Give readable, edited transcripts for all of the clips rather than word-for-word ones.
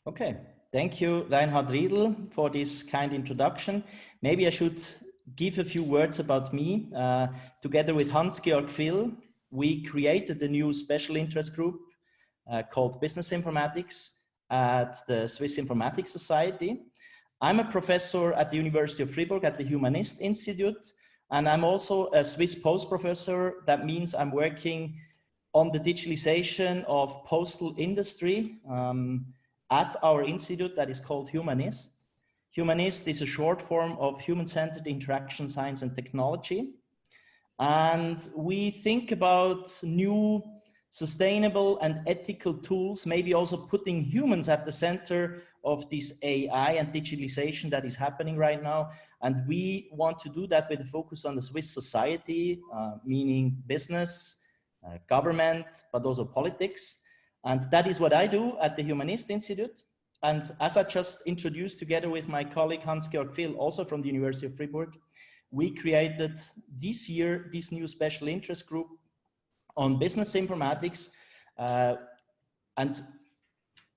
Okay, thank you, Reinhard Riedl, for this kind introduction. Maybe I should give a few words about me. Together with Hans-Georg, we created a new special interest group called Business Informatics at the Swiss Informatics Society. I'm a professor at the University of Fribourg at the Human-IST Institute, and I'm also a Swiss post professor. That means I'm working on the digitalization of postal industry at our institute that is called Human-IST. Human-IST is a short form of Human-Centered Interaction Science and Technology. And we think about new sustainable and ethical tools, maybe also putting humans at the center of this AI and digitalization that is happening right now. And we want to do that with a focus on the Swiss society, meaning business, government, but also politics. And that is what I do at the Human-IST Institute. And as I just introduced together with my colleague Hans-Georg, also from the University of Fribourg, we created this year this new special interest group on business informatics. And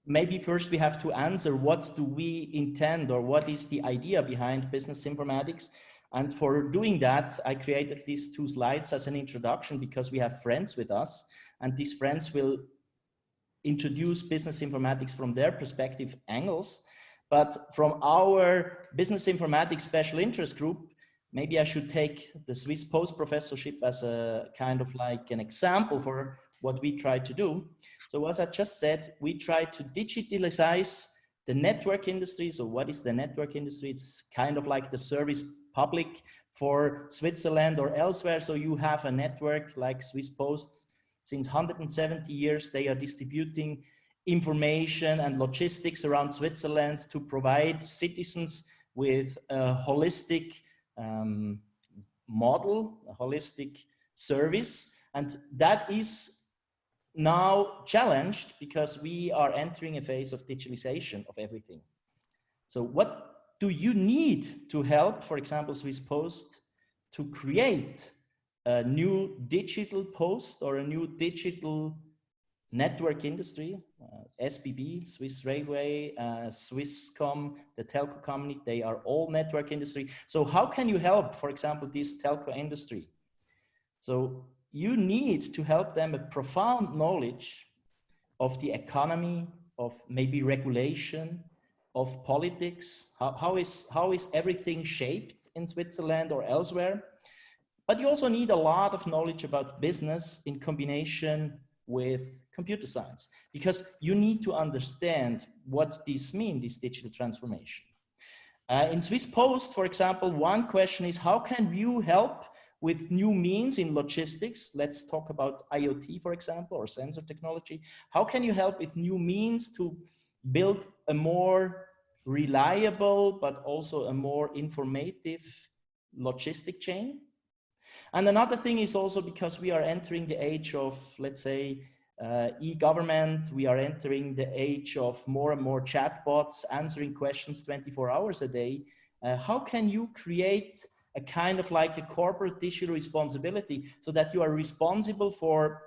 maybe first we have to answer, what do we intend, or what is the idea behind business informatics? And for doing that, I created these two slides as an introduction, because we have friends with us, and these friends will introduce business informatics from their perspective angles. But from our business informatics special interest group, maybe I should take the Swiss post professorship as a kind of like an example for what we try to do. So as I just said, we try to digitalize the network industry. So what is the network industry? It's kind of like the service public for Switzerland or elsewhere. So you have a network like Swiss Post. Since 170 years, they are distributing information and logistics around Switzerland to provide citizens with a holistic model, a holistic service. And that is now challenged because we are entering a phase of digitalization of everything. So what do you need to help, for example, Swiss Post, to create a new digital post or a new digital network industry? SBB, Swiss Railway, Swisscom, the telco company, they are all network industry. So how can you help, for example, this telco industry? So you need to help them a profound knowledge of the economy, of maybe regulation, of politics. How is everything shaped in Switzerland or elsewhere? But you also need a lot of knowledge about business in combination with computer science, because you need to understand what this means, this digital transformation. In Swiss Post, for example, one question is, how can you help with new means in logistics? Let's talk about IoT, for example, or sensor technology. How can you help with new means to build a more reliable, but also a more informative logistic chain? And another thing is also because we are entering the age of, let's say, e-government, we are entering the age of more and more chatbots answering questions 24 hours a day. How can you create a kind of like a corporate digital responsibility so that you are responsible for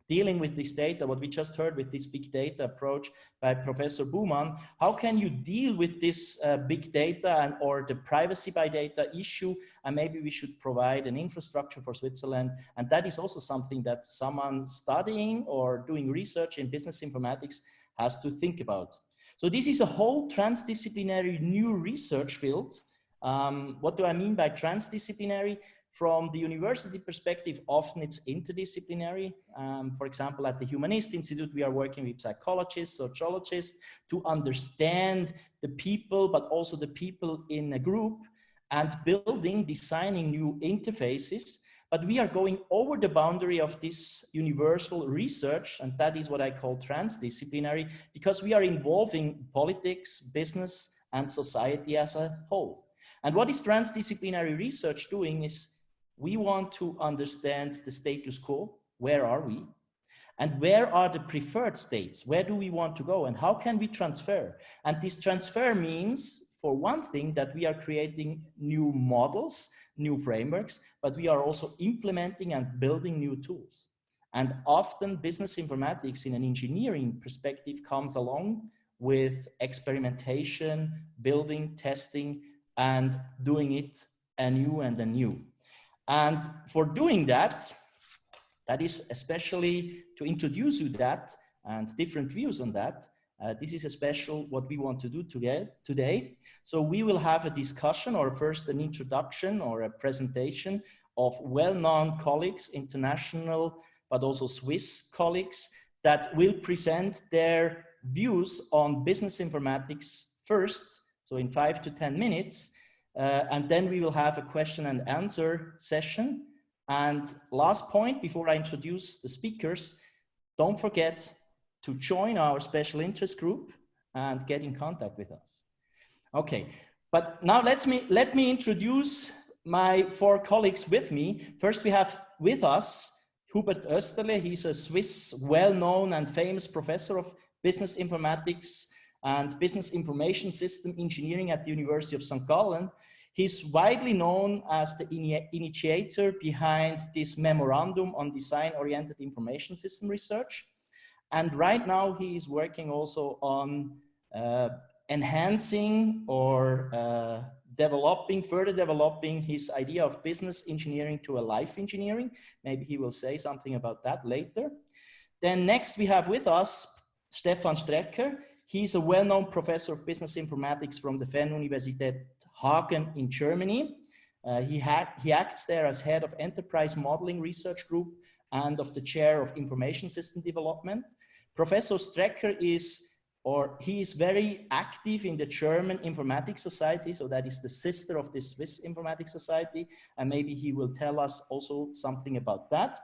dealing with this data, what we just heard with this big data approach by Professor Portmann? How can you deal with this big data and or the privacy by data issue? And maybe we should provide an infrastructure for Switzerland. And that is also something that someone studying or doing research in business informatics has to think about. So this is a whole transdisciplinary new research field. What do I mean by transdisciplinary? From the university perspective, often it's interdisciplinary. For example, at the Human-IST Institute, we are working with psychologists, sociologists to understand the people, but also the people in a group, and building, designing new interfaces. But we are going over the boundary of this universal research, and that is what I call transdisciplinary, because we are involving politics, business, and society as a whole. And what is transdisciplinary research doing is we want to understand the status quo. Where are we? And where are the preferred states? Where do we want to go? And how can we transfer? And this transfer means, for one thing, that we are creating new models, new frameworks, but we are also implementing and building new tools. And often business informatics in an engineering perspective comes along with experimentation, building, testing, and doing it anew and anew. And for doing that, that is especially to introduce you that and different views on that. This is a special what we want to do today. So we will have a discussion, or first an introduction or a presentation of well-known colleagues, international, but also Swiss colleagues, that will present their views on business informatics first, so in 5 to 10 minutes. And then we will have a question and answer session. And last point, before I introduce the speakers, don't forget to join our special interest group and get in contact with us. Okay, but now let me introduce my 4 colleagues with me. First, we have with us Hubert Österle. He's a Swiss well-known and famous professor of business informatics and business information system engineering at the University of St. Gallen. He's widely known as the initiator behind this memorandum on design-oriented information system research. And right now he is working also on enhancing or further developing his idea of business engineering to a life engineering. Maybe he will say something about that later. Then next we have with us Stefan Strecker. He's a well-known professor of business informatics from the Fernuniversität Hagen in Germany. He acts there as head of enterprise modeling research group and of the chair of information system development. Professor Strecker is very active in the German Informatics Society, so that is the sister of the Swiss Informatics Society, and maybe he will tell us also something about that.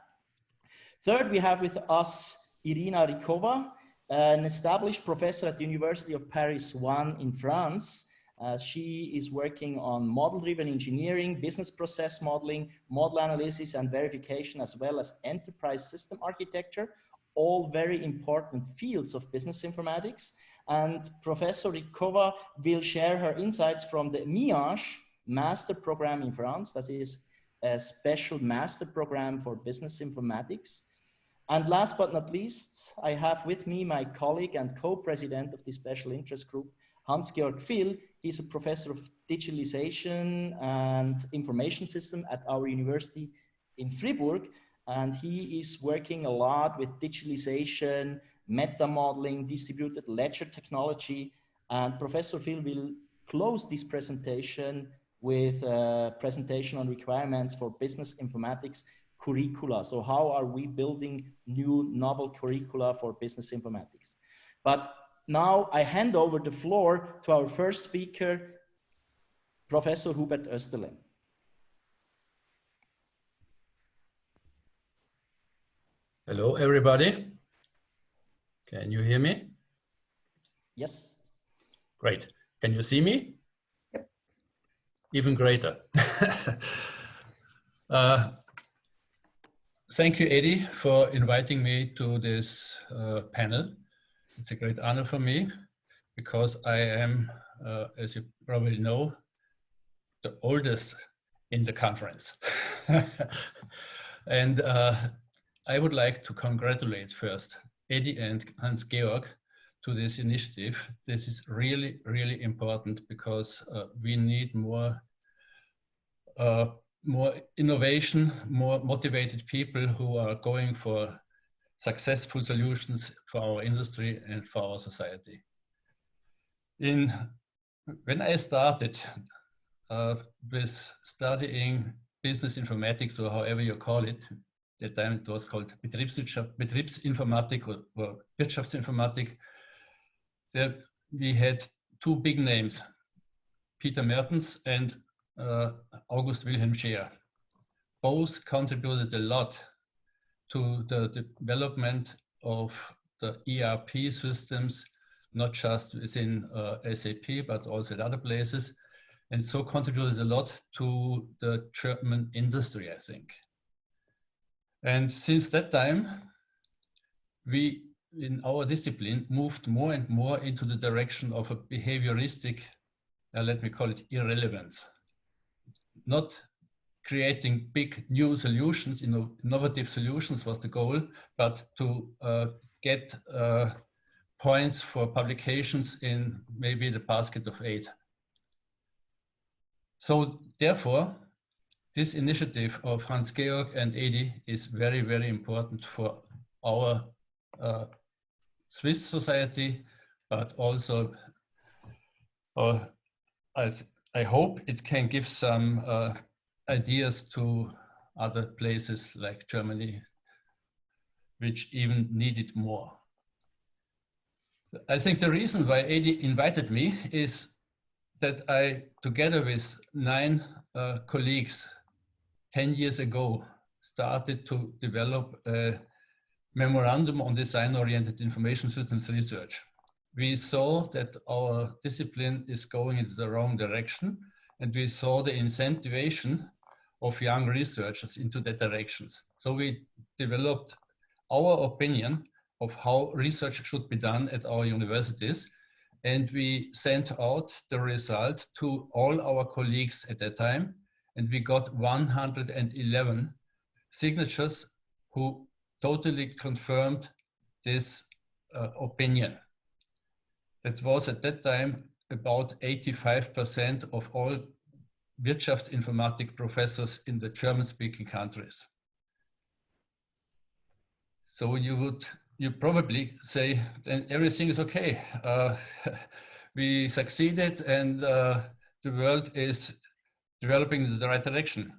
Third, we have with us Irina Richikova, an established professor at the University of Paris 1 in France. She is working on model-driven engineering, business process modeling, model analysis and verification, as well as enterprise system architecture, all very important fields of business informatics. And Professor Rychkova will share her insights from the MIAG master program in France. That is a special master program for business informatics. And last but not least, I have with me my colleague and co-president of the special interest group, Hans-Georg. He's a professor of digitalization and information system at our university in Fribourg. And he is working a lot with digitalization, meta modeling, distributed ledger technology. And Professor Phil will close this presentation with a presentation on requirements for business informatics curricula. So how are we building new novel curricula for business informatics? But now I hand over the floor to our first speaker, Professor Hubert Österle. Hello, everybody. Can you hear me? Yes. Great. Can you see me? Yep. Even greater. Thank you, Eddie, for inviting me to this panel. It's a great honor for me because I am, as you probably know, the oldest in the conference. And I would like to congratulate first Eddie and Hans-Georg to this initiative. This is really, really important because we need more innovation, more motivated people who are going for successful solutions for our industry and for our society. When I started with studying business informatics, or however you call it, at the time it was called Betriebsinformatik or Wirtschaftsinformatik. There we had 2 big names, Peter Mertens and August Wilhelm Scheer. Both contributed a lot to the development of the ERP systems, not just within SAP, but also at other places, and so contributed a lot to the German industry, I think. And since that time, we, in our discipline, moved more and more into the direction of a behavioristic, let me call it irrelevance. Not creating big new solutions, innovative solutions was the goal, but to get points for publications in maybe the basket of 8. So therefore, this initiative of Hans-Georg and Edi is very, very important for our Swiss society, but also I hope it can give some ideas to other places like Germany, which even need it more. I think the reason why Edi invited me is that I, together with 9 colleagues 10 years ago, started to develop a memorandum on design-oriented information systems research. We saw that our discipline is going in the wrong direction, and we saw the incentivation of young researchers into that directions. So we developed our opinion of how research should be done at our universities, and we sent out the result to all our colleagues at that time, and we got 111 signatures who totally confirmed this opinion. It was at that time about 85% of all Wirtschaftsinformatik professors in the German-speaking countries. So you probably say, then everything is okay. We succeeded, and the world is developing in the right direction.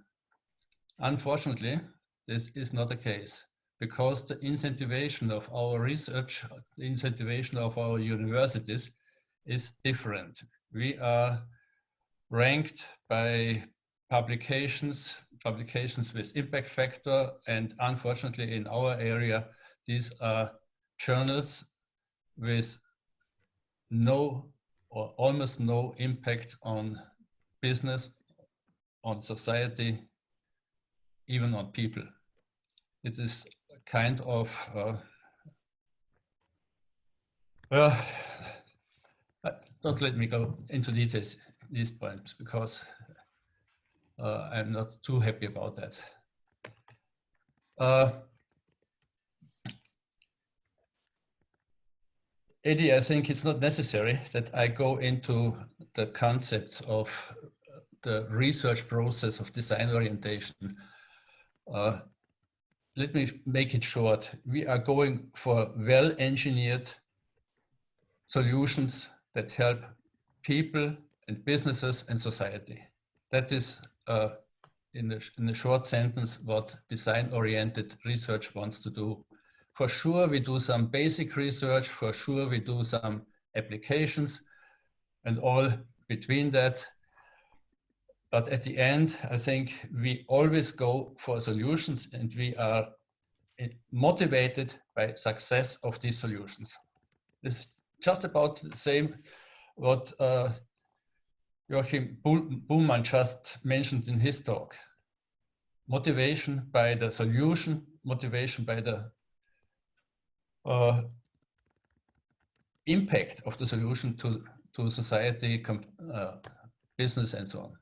Unfortunately, this is not the case, because the incentivation of our research, the incentivation of our universities is different. We are ranked by publications with impact factor, and unfortunately in our area, these are journals with no or almost no impact on business, on society, even on people. It is a kind of don't let me go into details these points, because I'm not too happy about that. Edi, I think it's not necessary that I go into the concepts of the research process of design orientation. Let me make it short. We are going for well-engineered solutions that help people and businesses and society. That is, in a short sentence, what design-oriented research wants to do. For sure, we do some basic research. For sure, we do some applications and all between that. But at the end, I think we always go for solutions, and we are motivated by success of these solutions. It's just about the same what Joachim Buhlmann just mentioned in his talk. Motivation by the solution, motivation by the impact of the solution to society, business, and so on.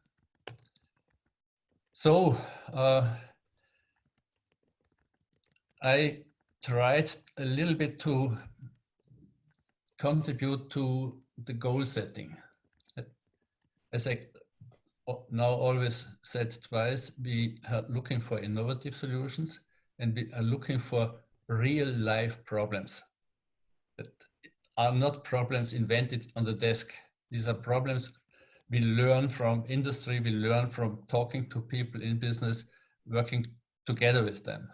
So I tried a little bit to contribute to the goal setting. As I now always said twice, we are looking for innovative solutions, and we are looking for real life problems that are not problems invented on the desk. These are problems we learn from industry, we learn from talking to people in business, working together with them.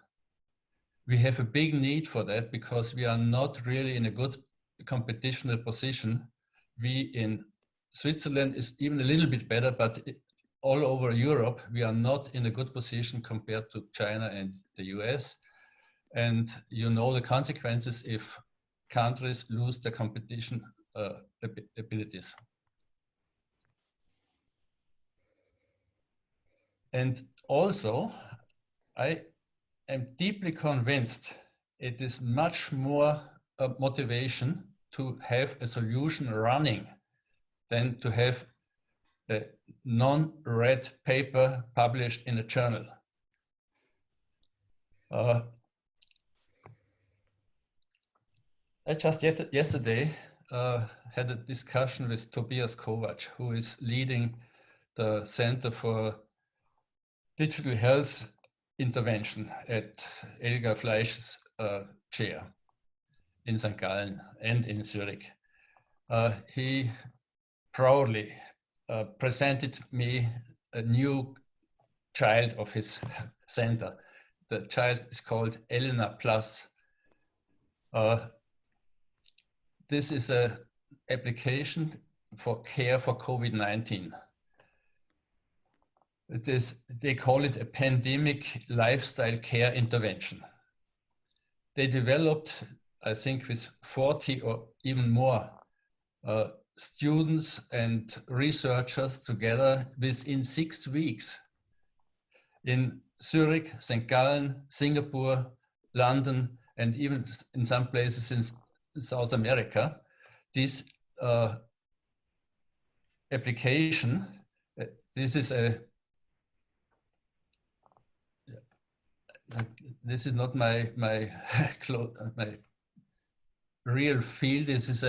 We have a big need for that because we are not really in a good competitional position. We in Switzerland is even a little bit better, but all over Europe, we are not in a good position compared to China and the US. And you know the consequences if countries lose their competition abilities. And also, I am deeply convinced it is much more a motivation to have a solution running than to have a non-read paper published in a journal. I just yesterday had a discussion with Tobias Kovac, who is leading the Center for Digital Health Intervention at Elga Fleisch's chair in St. Gallen and in Zurich. He proudly presented me a new child of his center. The child is called Elena Plus. This is an application for care for COVID-19. It is, they call it a pandemic lifestyle care intervention. They developed, I think, with 40 or even more students and researchers together within 6 weeks in Zurich, St. Gallen, Singapore, London, and even in some places in South America. This application, this is not my real field. This is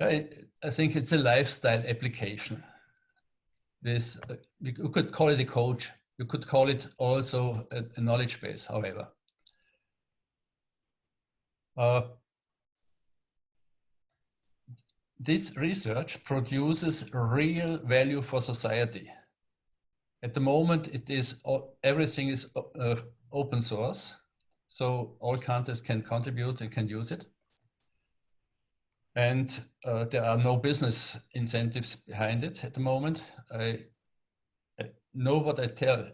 I think it's a lifestyle application. This you could call it a coach. You could call it also a knowledge base, however. This research produces real value for society. At the moment, it is everything is open source, so all countries can contribute and can use it. And there are no business incentives behind it at the moment. I know what I tell.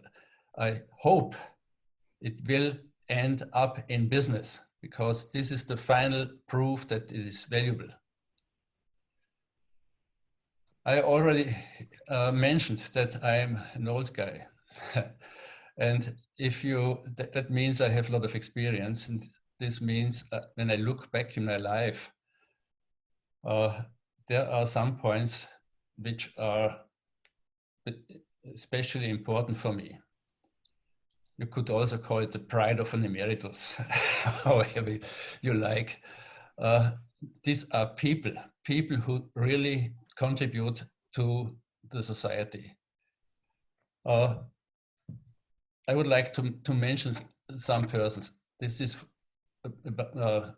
I hope it will end up in business, because this is the final proof that it is valuable. I already mentioned that I am an old guy. And if you, that means I have a lot of experience. And this means when I look back in my life, there are some points which are especially important for me. You could also call it the pride of an emeritus, however you like. These are people who really contribute to the society. I would like to mention some persons. This is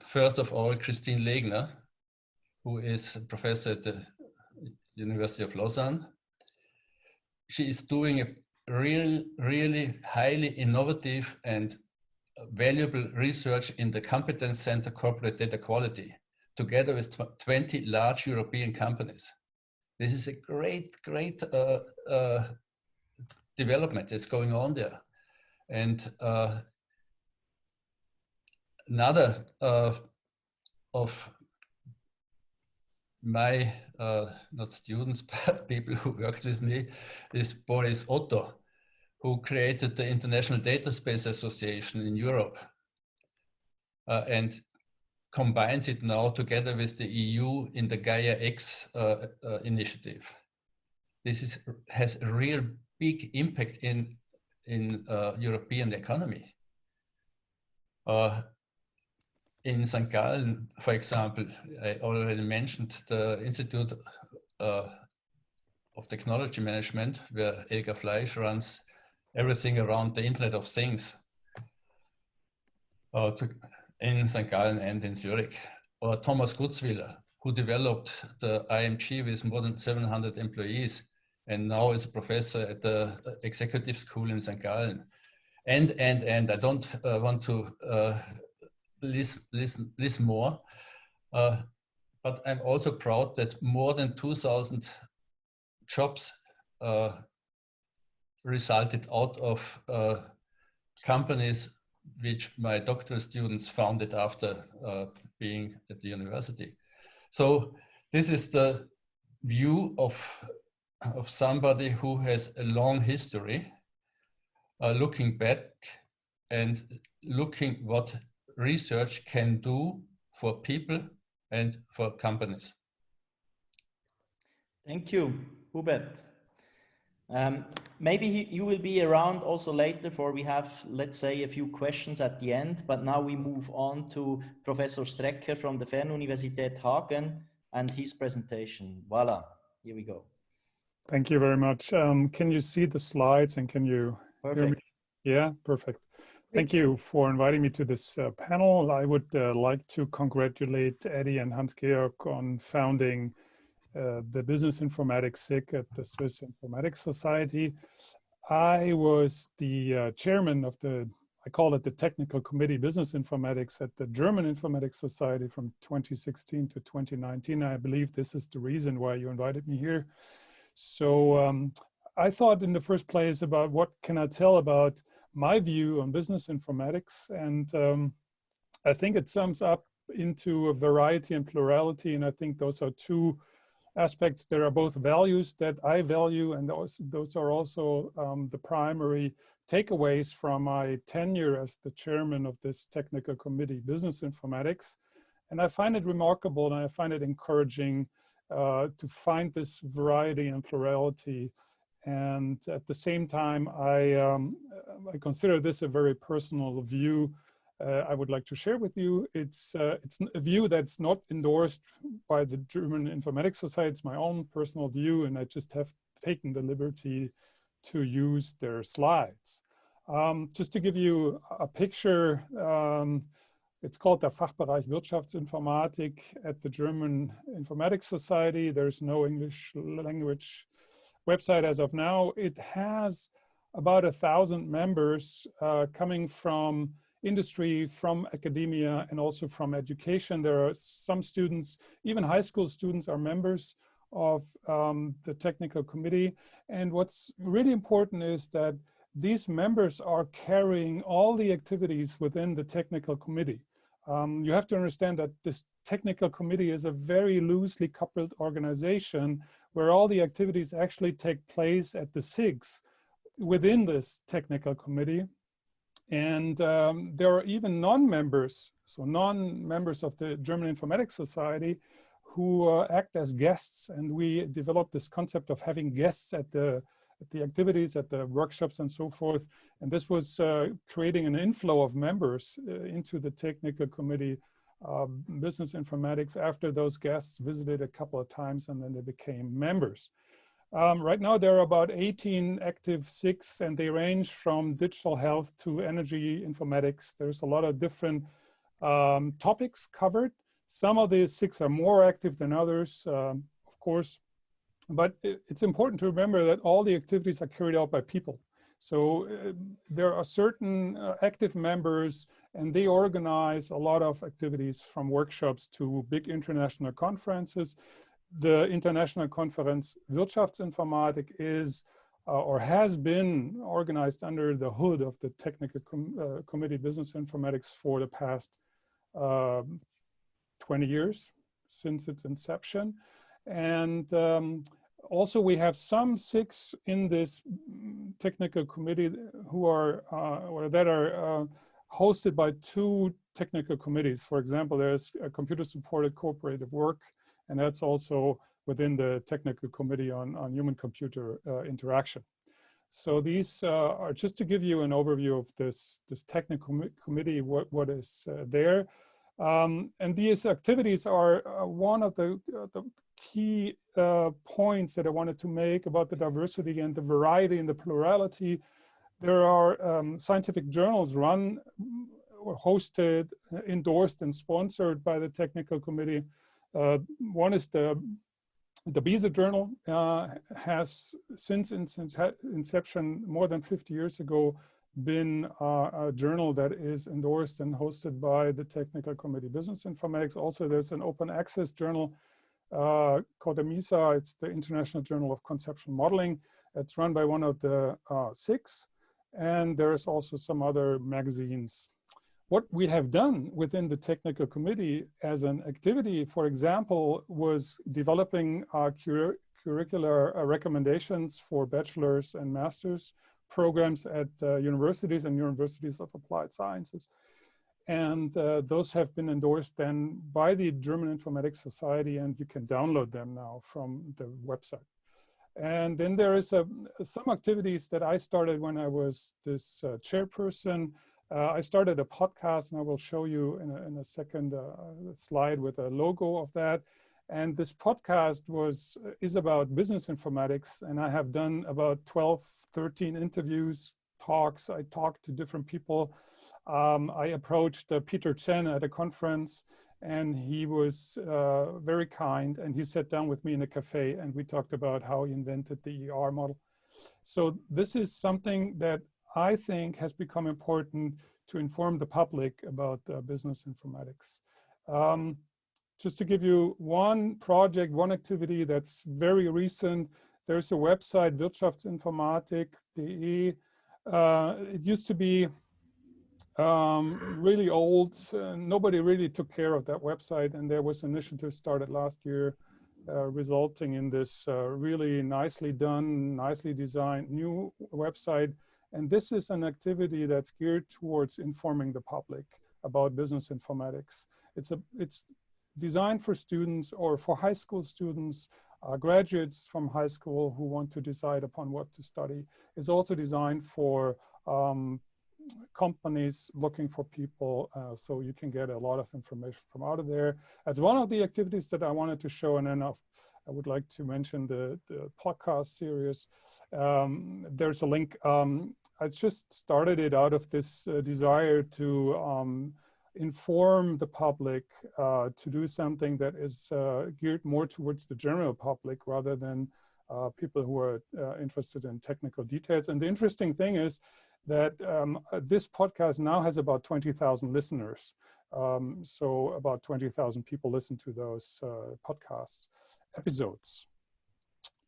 first of all Christine Legner, who is a professor at the University of Lausanne. She is doing a really highly innovative and valuable research in the Competence Center Corporate Data Quality, together with 20 large European companies. This is a great development that's going on there. And another of my, not students, but people who worked with me, is Boris Otto, who created the International Database Association in Europe and combines it now together with the EU in the Gaia X initiative. This has a real big impact in European economy. In St. Gallen, for example, I already mentioned the Institute of Technology Management, where Elga Fleisch runs everything around the Internet of Things in St. Gallen and in Zurich. Or Thomas Gutzwiller, who developed the IMG with more than 700 employees and now is a professor at the executive school in St. Gallen. And I don't want to list more, but I'm also proud that more than 2,000 jobs resulted out of companies which my doctoral students founded after being at the university. So this is the view of somebody who has a long history, looking back and looking what research can do for people and for companies. Thank you, Hubert. Maybe you will be around also later for we have, let's say, a few questions at the end, but now we move on to Professor Strecker from the Fernuniversität Hagen and his presentation. Voila, here we go. Thank you very much. Can you see the slides and can you hear me? Yeah, perfect. Thank you for inviting me to this panel. I would like to congratulate Eddie and Hans-Georg on founding the Business Informatics SIG at the Swiss Informatics Society. I was the chairman of I call it the Technical Committee Business Informatics at the German Informatics Society from 2016 to 2019. I believe this is the reason why you invited me here. So I thought in the first place about what can I tell about my view on business informatics. And I think it sums up into a variety and plurality. And I think those are two aspects. There are both values that I value, and those are also the primary takeaways from my tenure as the chairman of this technical committee, Business Informatics. And I find it remarkable and I find it encouraging to find this variety and plurality. And at the same time, I consider this a very personal view I would like to share with you. It's a view that's not endorsed by the German Informatics Society. It's my own personal view, and I just have taken the liberty to use their slides. Just to give you a picture, it's called the Fachbereich Wirtschaftsinformatik at the German Informatics Society. There's no English language website as of now. It has about 1,000 members coming from industry, from academia, and also from education. There are some students, even high school students are members of the technical committee. And what's really important is that these members are carrying all the activities within the technical committee. You have to understand that this technical committee is a very loosely coupled organization where all the activities actually take place at the SIGs within this technical committee. And there are even non-members, so non-members of the German Informatics Society who act as guests. And we developed this concept of having guests at the activities, at the workshops and so forth. And this was creating an inflow of members into the technical committee, Business Informatics, after those guests visited a couple of times and then they became members. Right now, there are about 18 active SIGs, and they range from digital health to energy informatics. There's a lot of different topics covered. Some of the SIGs are more active than others, of course, but it's important to remember that all the activities are carried out by people. So there are certain active members, and they organize a lot of activities from workshops to big international conferences. The international conference Wirtschaftsinformatik is or has been organized under the hood of the technical committee Business Informatics for the past 20 years since its inception. And also we have some SIGs in this technical committee who are or that are hosted by two technical committees. For example, there's a computer supported cooperative work, and that's also within the technical committee on human-computer interaction. So these are just to give you an overview of this technical committee, what is there. And these activities are one of the key points that I wanted to make about the diversity and the variety and the plurality. There are scientific journals run, or hosted, endorsed, and sponsored by the technical committee. One is the BISA journal, has since inception more than 50 years ago been a journal that is endorsed and hosted by the technical committee Business Informatics. Also, there's an open access journal called the MISA. It's the International Journal of Conceptual Modeling. It's run by one of the SIGs, and there's also some other magazines. What we have done within the technical committee as an activity, for example, was developing curricular recommendations for bachelor's and master's programs at universities and universities of applied sciences. And those have been endorsed then by the German Informatics Society, and you can download them now from the website. And then there is some activities that I started when I was this chairperson. I started a podcast, and I will show you in a second slide with a logo of that. And this podcast is about business informatics, and I have done about 12, 13 interviews, talks. I talked to different people. I approached Peter Chen at a conference, and he was very kind, and he sat down with me in a cafe, and we talked about how he invented the ER model. So this is something that I think has become important to inform the public about business informatics. Just to give you one project, one activity that's very recent, there's a website, Wirtschaftsinformatik.de. It used to be really old. Nobody really took care of that website, and there was an initiative started last year resulting in this really nicely done, nicely designed new website. And this is an activity that's geared towards informing the public about business informatics. It's designed for students or for high school students, graduates from high school who want to decide upon what to study. It's also designed for companies looking for people, so you can get a lot of information from out of there. That's one of the activities that I wanted to show, and then I would like to mention the podcast series. There's a link. I just started it out of this desire to inform the public to do something that is geared more towards the general public rather than people who are interested in technical details. And the interesting thing is that this podcast now has about 20,000 listeners. So about 20,000 people listen to those podcast episodes.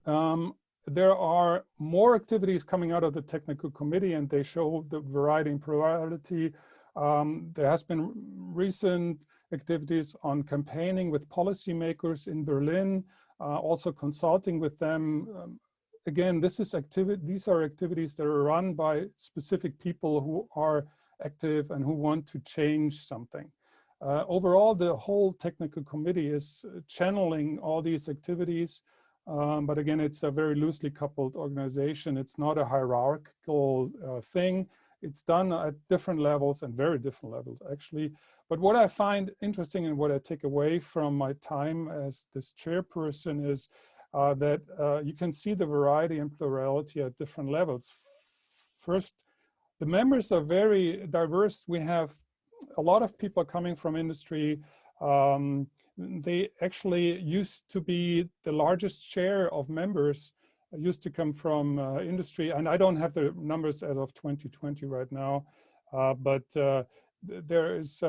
There are more activities coming out of the technical committee, and they show the variety and plurality. There has been recent activities on campaigning with policymakers in Berlin, also consulting with them. Again, these are activities that are run by specific people who are active and who want to change something. Overall, the whole technical committee is channeling all these activities. But again, it's a very loosely coupled organization. It's not a hierarchical thing. It's done at different levels, and very different levels, actually. But what I find interesting and what I take away from my time as this chairperson is that you can see the variety and plurality at different levels. First, the members are very diverse. We have a lot of people coming from industry. They actually used to be the largest share of members used to come from industry, and I don't have the numbers as of 2020 right now, but there is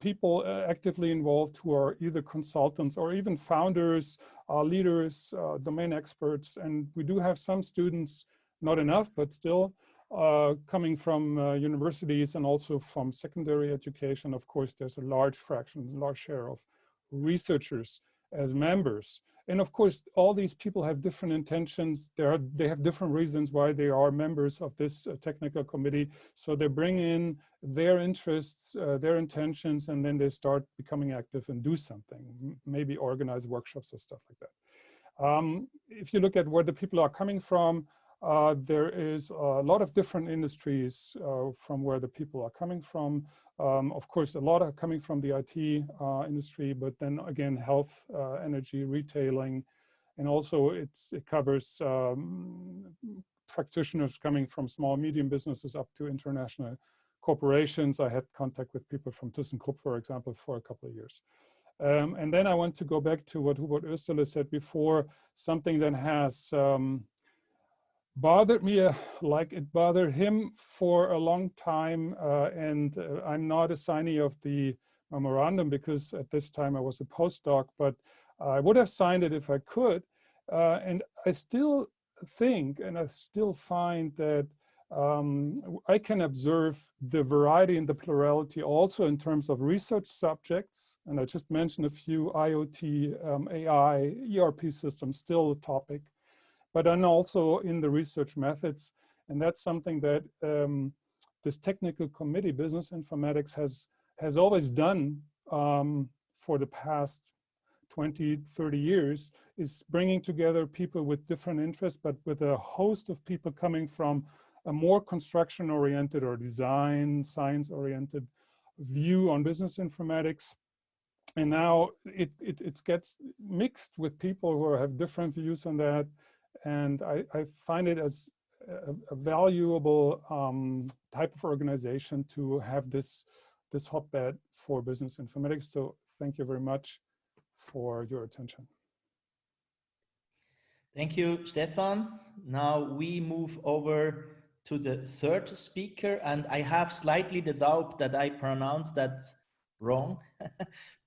people actively involved who are either consultants or even founders, leaders, domain experts, and we do have some students, not enough, but still coming from universities and also from secondary education. Of course, there's a large share of researchers as members. And of course, all these people have different intentions. They have different reasons why they are members of this technical committee. So they bring in their interests, their intentions, and then they start becoming active and do something, maybe organize workshops or stuff like that. If you look at where the people are coming from, there is a lot of different industries from where the people are coming from. Of course, a lot are coming from the IT industry, but then again, health, energy, retailing, and also it covers practitioners coming from small, medium businesses up to international corporations. I had contact with people from ThyssenKrupp, for example, for a couple of years. And then I want to go back to what Hubert Österle said before, something that has bothered me like it bothered him for a long time, and I'm not a signee of the memorandum because at this time I was a postdoc, but I would have signed it if I could. And I still think, and I still find that I can observe the variety and the plurality also in terms of research subjects. And I just mentioned a few: IoT, AI, ERP systems, still a topic, but then also in the research methods. And that's something that this technical committee, Business Informatics, has always done for the past 20, 30 years is bringing together people with different interests, but with a host of people coming from a more construction-oriented or design, science-oriented view on business informatics. And now it gets mixed with people who have different views on that. And I find it as a valuable type of organization to have this hotbed for business informatics. So thank you very much for your attention. Thank you, Stefan. Now we move over to the third speaker, and I have slightly the doubt that I pronounced that wrong.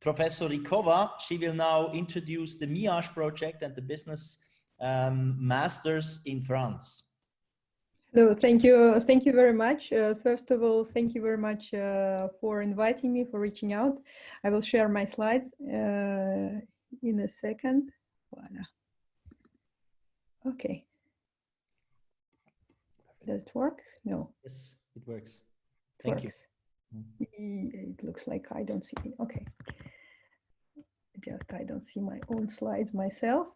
Professor Rychkova, she will now introduce the MIAG project and the business masters in France. Hello, thank you very much. First of all, thank you very much for inviting me, for reaching out. I will share my slides in a second. Voila. Okay. Does it work? No. Yes, it works. Thank you. It looks like I don't see it. Okay. Just I don't see my own slides myself.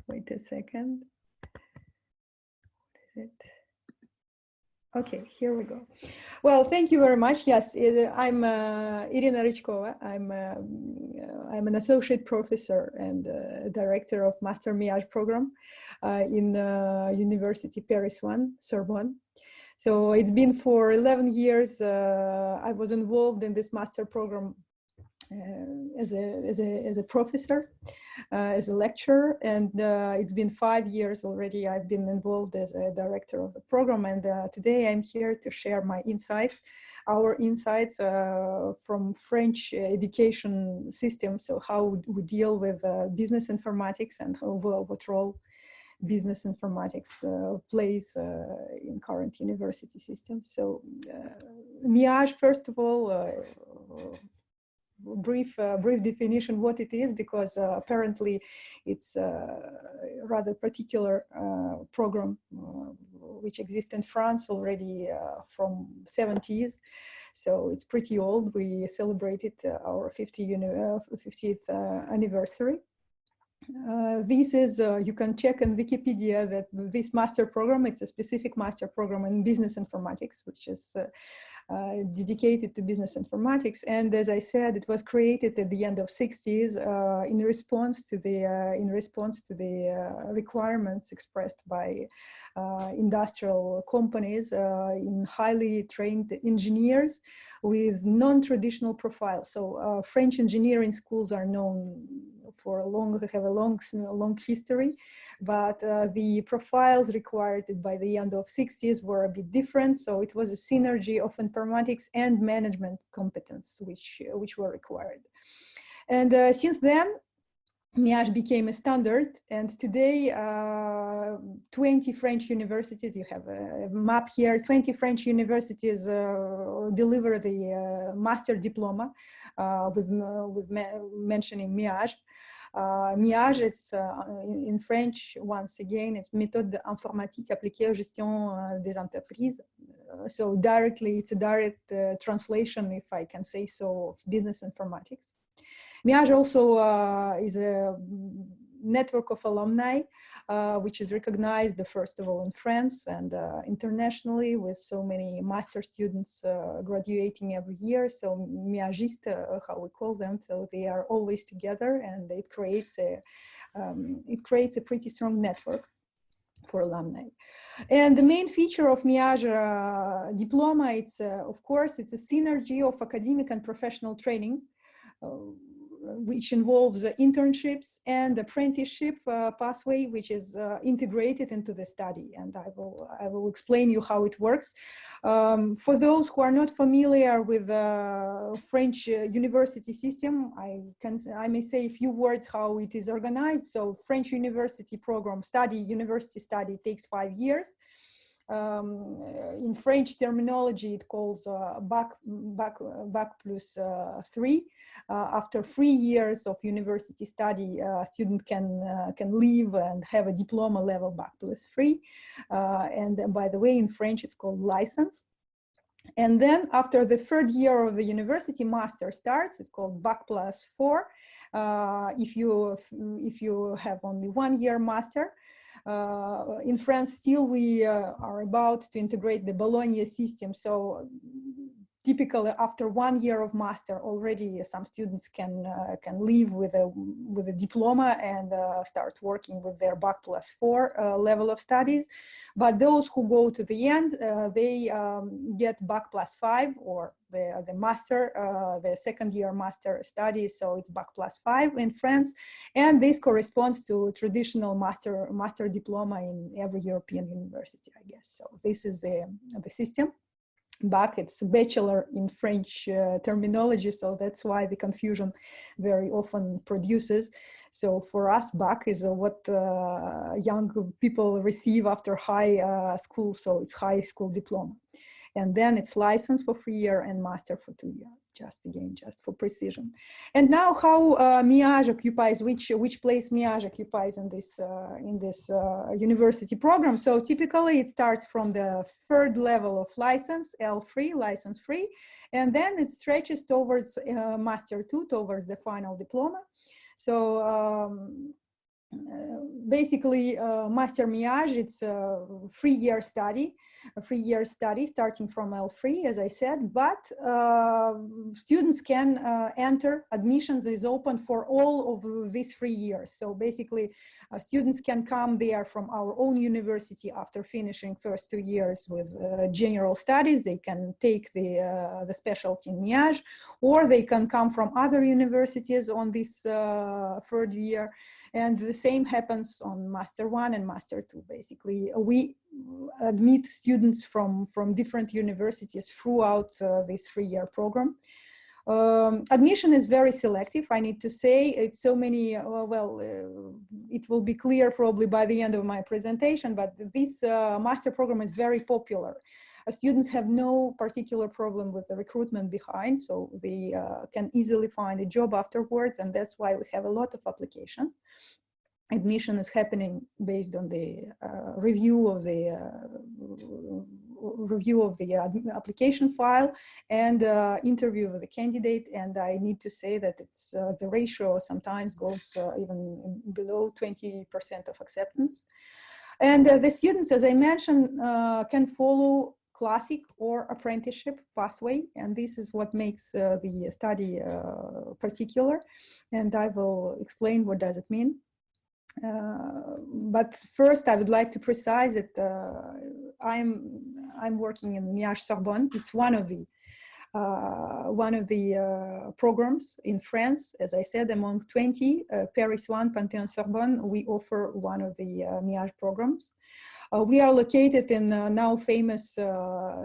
Wait a second. What is it? Okay, here we go. Well, thank you very much. Yes, I'm Irina Richikova. I'm an associate professor and director of Master MIAG program in University Paris 1, Sorbonne. So it's been for 11 years. I was involved in this master program as a professor, as a lecturer, and it's been 5 years already. I've been involved as a director of the program, and today I'm here to share my insights, our insights from French education system. So how we deal with business informatics and what role business informatics plays in current university systems. So MIAG, first of all, brief definition what it is, because apparently it's a rather particular program which exists in France already from 70s. So it's pretty old. We celebrated our 50th anniversary. This is, you can check in Wikipedia that this master program, it's a specific master program in business informatics, which is dedicated to business informatics. And as I said, it was created at the end of 60s in response to the requirements expressed by industrial companies in highly trained engineers with non-traditional profiles. So French engineering schools are known for have a long history, but the profiles required by the end of 60s were a bit different. So it was a synergy of informatics and management competence which were required. And since then, MIAG became a standard, and today 20 French universities, you have a map here, 20 French universities deliver the master diploma with mentioning MIAG. MIAG, it's in French, once again, it's méthode informatique appliquée aux gestion des entreprises. So directly, it's a direct translation, if I can say so, of business informatics. MIAG also is a network of alumni, which is recognized, first of all, in France and internationally, with so many master students graduating every year. So MIAGistes, how we call them, so they are always together, and it creates a pretty strong network for alumni. And the main feature of MIAG diploma, it's of course, it's a synergy of academic and professional training, which involves internships and apprenticeship pathway, which is integrated into the study. And I will explain you how it works. For those who are not familiar with the French university system, I may say a few words how it is organized. So French university program university study takes 5 years. In French terminology, it calls bac plus 3. After 3 years of university study, a student can leave and have a diploma level bac plus 3. And by the way, in French, it's called license. And then after the third year of the university, master starts. It's called Bac +4. If you have only 1 year master. In France, still we are about to integrate the Bologna system. So typically after 1 year of master, already some students can leave with a diploma and start working with their Bac +4 level of studies. But those who go to the end, they get Bac +5 or the master, the second year master studies. So it's Bac +5 in France, and this corresponds to traditional master diploma in every European university, I guess. So this is the system. Bac, it's bachelor in French terminology, so that's why the confusion very often produces. So for us, Bac is what young people receive after high school, so it's high school diploma. And then it's license for 3 years and master for 2 years, just for precision. And now how MIAG occupies, which place MIAG occupies in this university program. So typically it starts from the third level of license, L3, license 3, and then it stretches towards master 2, towards the final diploma. So basically master MIAG, it's a 3-year study. A 3-year study starting from L3, as I said, but students can enter. Admissions is open for all of these 3 years. So basically, students can come there from our own university after finishing first 2 years with general studies. They can take the specialty in MIAG, or they can come from other universities on this third year. And the same happens on Master 1 and Master 2. Basically, we admit students from different universities throughout this 3-year program. Admission is very selective, I need to say. It's so many, it will be clear probably by the end of my presentation, but this master program is very popular. Students have no particular problem with the recruitment behind, so they can easily find a job afterwards, and that's why we have a lot of applications. Admission is happening based on the review of the application file and interview of the candidate. And I need to say that it's the ratio sometimes goes even below 20% of acceptance. And the students, as I mentioned, can follow classic or apprenticeship pathway, and this is what makes the study particular, and I will explain what does it mean. But first I would like to precise that I'm working in MIAG Sorbonne. It's one of the programs in France, as I said, among 20, Paris 1, Pantheon-Sorbonne, we offer one of the MIAG programs. We are located in now famous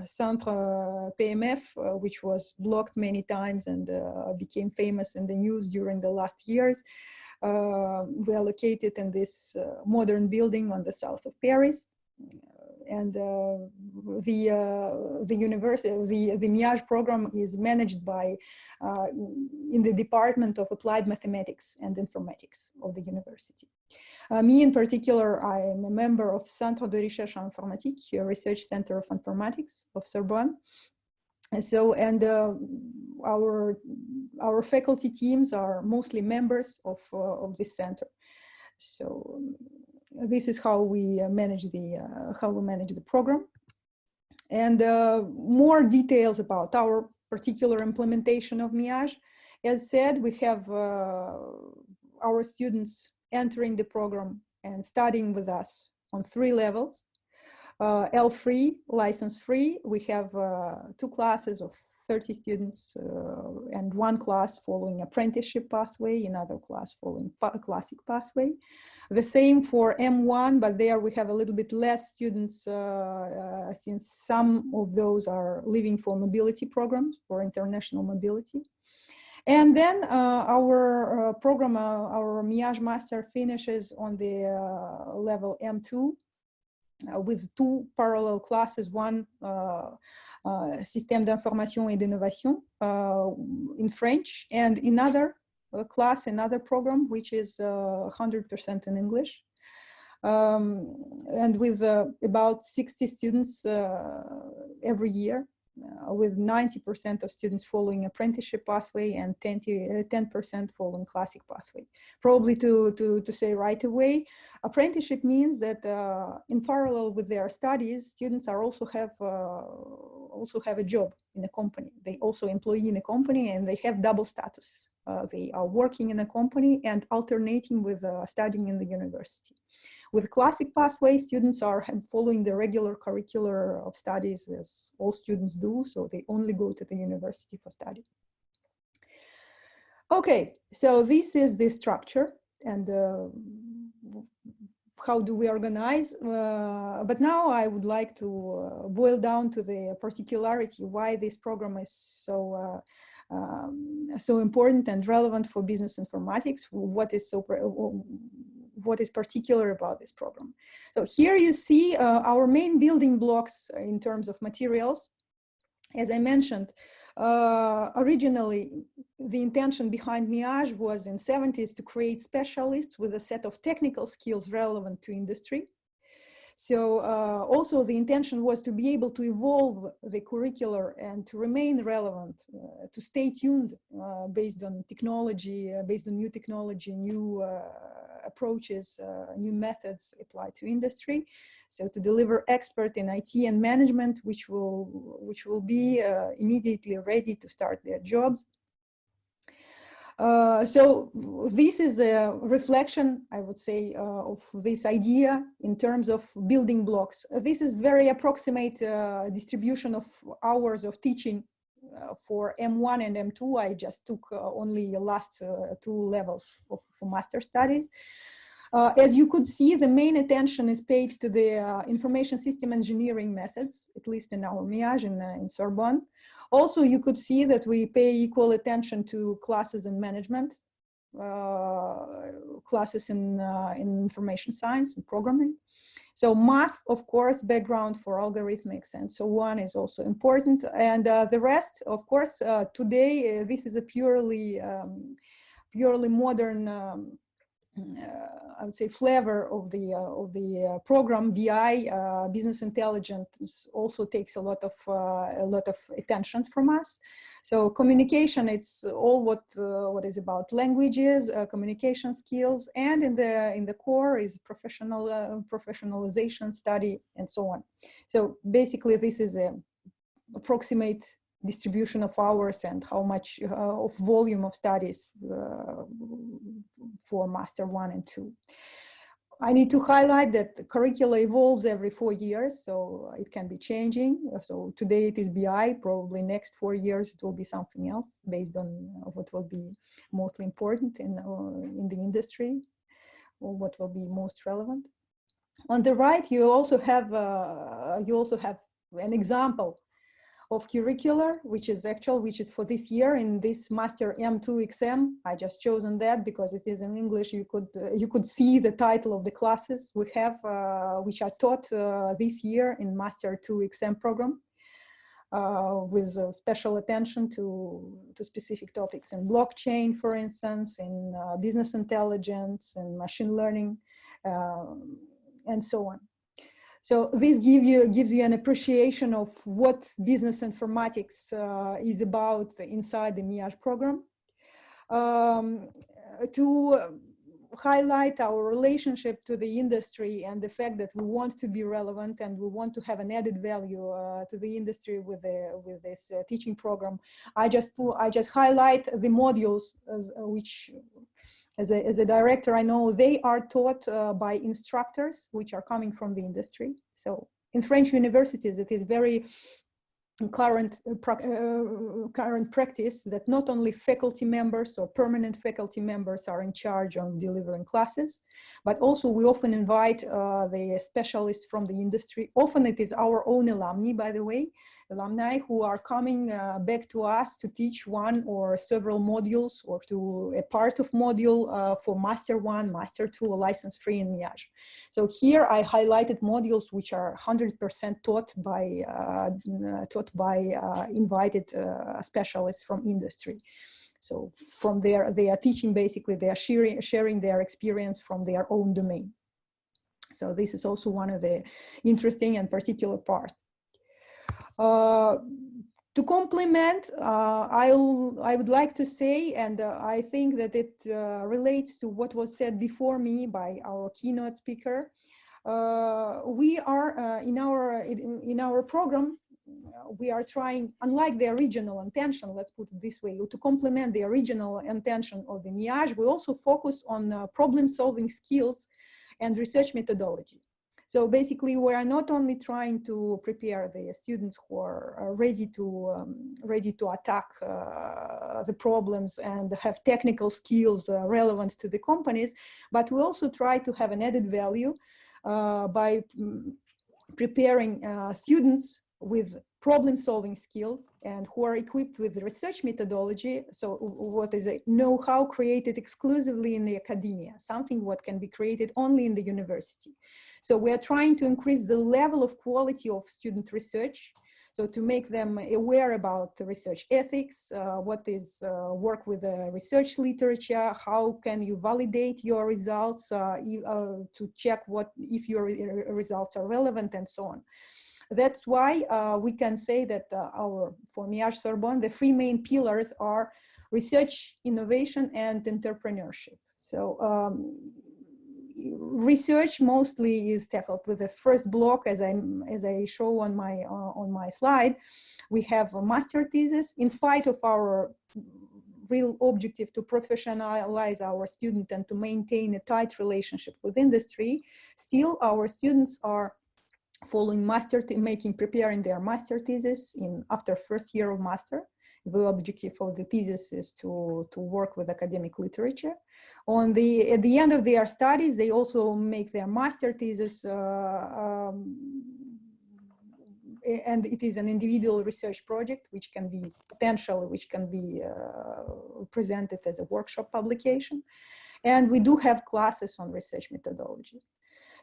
Centre PMF, which was blocked many times and became famous in the news during the last years. We are located in this modern building on the south of Paris. And the university, the MIAG program is managed by, in the Department of Applied Mathematics and Informatics of the university. Me in particular, I am a member of Centre de Recherche en Informatique, a research center of informatics of Sorbonne. And so, and our faculty teams are mostly members of this center. So this is how we manage the program. And more details about our particular implementation of MIAG. As said, we have our students entering the program and studying with us on 3 levels. L3, license 3, we have 2 classes of 30 students and 1 class following apprenticeship pathway, another class following classic pathway. The same for M1, but there we have a little bit less students since some of those are leaving for mobility programs, for international mobility. And then our program, our MIAG Master finishes on the level M2 with 2 parallel classes, one Système d'information et d'innovation in French, and another class, another program, which is 100% in English. And with about 60 students every year. with 90% of students following apprenticeship pathway and 10% following classic pathway. Probably to say right away, apprenticeship means that in parallel with their studies, students are also have a job in a company. They also employee in a company, and they have double status. They are working in a company and alternating with studying in the university. With classic pathway, students are following the regular curricular of studies as all students do, so they only go to the university for study. Okay, so this is the structure, and how do we organize? But now I would like to boil down to the particularity why this program is so important and relevant for business informatics. What is particular about this program? So here you see our main building blocks in terms of materials. As I mentioned, originally the intention behind MIAG was in the 70s to create specialists with a set of technical skills relevant to industry. So also the intention was to be able to evolve the curricular and to remain relevant, to stay tuned based on technology, based on new technology, new approaches, new methods applied to industry. So to deliver expert in IT and management, which will be immediately ready to start their jobs. So this is a reflection, I would say, of this idea in terms of building blocks. This is very approximate distribution of hours of teaching for M1 and M2. I just took only the last two levels for master studies. As you could see, the main attention is paid to the information system engineering methods, at least in our MIAG in Sorbonne. Also, you could see that we pay equal attention to classes in management, classes in information science and programming. So math, of course, background for algorithmics and so on is also important. And the rest, of course, today, this is a purely modern I would say flavor of the program. BI, business intelligence, also takes a lot of attention from us. So communication, it's all what is about languages, communication skills, and in the core is professionalization study and so on. So basically, this is a approximate distribution of hours and how much of volume of studies for Master 1 and 2. I need to highlight that the curricula evolves every 4 years, so it can be changing. So today it is BI, probably next 4 years it will be something else based on what will be mostly important in the industry or what will be most relevant. On the right, you also have an example of curricular, which is for this year in this Master M2 exam. I just chosen that because it is in English. You could see the title of the classes we have, which are taught this year in Master 2 exam program, with special attention to specific topics in blockchain, for instance, in business intelligence and machine learning, and so on. So this gives you an appreciation of what business informatics is about inside the MIAG program. To highlight our relationship to the industry and the fact that we want to be relevant and we want to have an added value to the industry with this teaching program, I just highlight the modules which. As a director, I know they are taught by instructors which are coming from the industry. So in French universities, it is very current practice that not only faculty members or permanent faculty members are in charge of delivering classes, but also we often invite the specialists from the industry. Often it is our own alumni, by the way, who are coming back to us to teach one or several modules or to a part of module for Master 1, Master 2, or license free in MIAG. So here I highlighted modules which are 100% taught by invited specialists from industry. So from there, they are teaching, basically, they are sharing their experience from their own domain. So this is also one of the interesting and particular parts. To complement, I would like to say, and I think that it relates to what was said before me by our keynote speaker. We are in our program, we are trying, unlike the original intention, let's put it this way, to complement the original intention of the MIAG, we also focus on problem-solving skills and research methodology. So basically, we are not only trying to prepare the students who are ready to attack the problems and have technical skills relevant to the companies, but we also try to have an added value by preparing students with problem-solving skills and who are equipped with research methodology. So what is a know-how created exclusively in the academia, something what can be created only in the university. So we are trying to increase the level of quality of student research, so to make them aware about the research ethics, what is work with the research literature, how can you validate your results, to check if your results are relevant, and so on. That's why we can say that for MIAG Sorbonne, the three main pillars are research, innovation, and entrepreneurship. So research mostly is tackled with the first block, as I show on my slide. We have a master thesis. In spite of our real objective to professionalize our student and to maintain a tight relationship with industry, still our students are following preparing their master thesis after first year of master. The objective of the thesis is to work with academic literature. At the end of their studies, they also make their master thesis, and it is an individual research project, which can be presented as a workshop publication. And we do have classes on research methodology.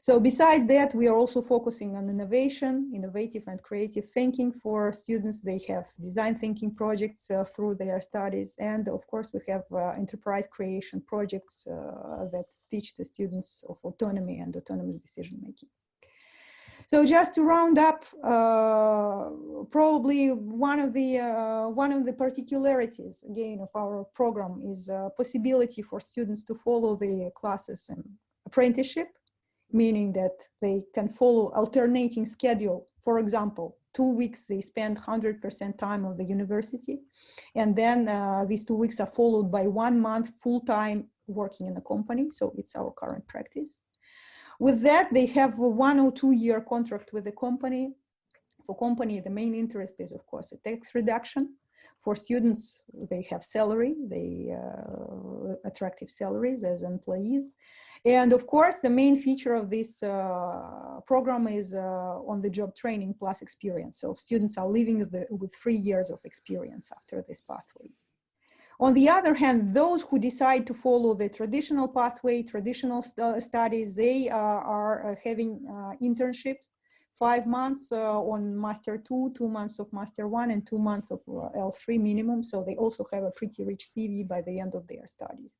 So besides that, we are also focusing on innovation, innovative and creative thinking for students. They have design thinking projects through their studies. And of course, we have enterprise creation projects that teach the students of autonomy and autonomous decision making. So just to round up, probably one of the particularities, again, of our program is possibility for students to follow the classes in apprenticeship, meaning that they can follow alternating schedule. For example, 2 weeks they spend 100% time of the university, and then these 2 weeks are followed by 1 month full-time working in a company. So it's our current practice. With that, they have a 1 or 2 year contract with the company. For company, the main interest is, of course, a tax reduction. For students, they have salary, attractive salaries as employees. And of course, the main feature of this program is on-the-job training plus experience. So students are leaving with 3 years of experience after this pathway. On the other hand, those who decide to follow the traditional pathway, traditional studies, they are having internships, 5 months on Master 2, 2 months of Master 1, and 2 months of L3 minimum. So they also have a pretty rich CV by the end of their studies.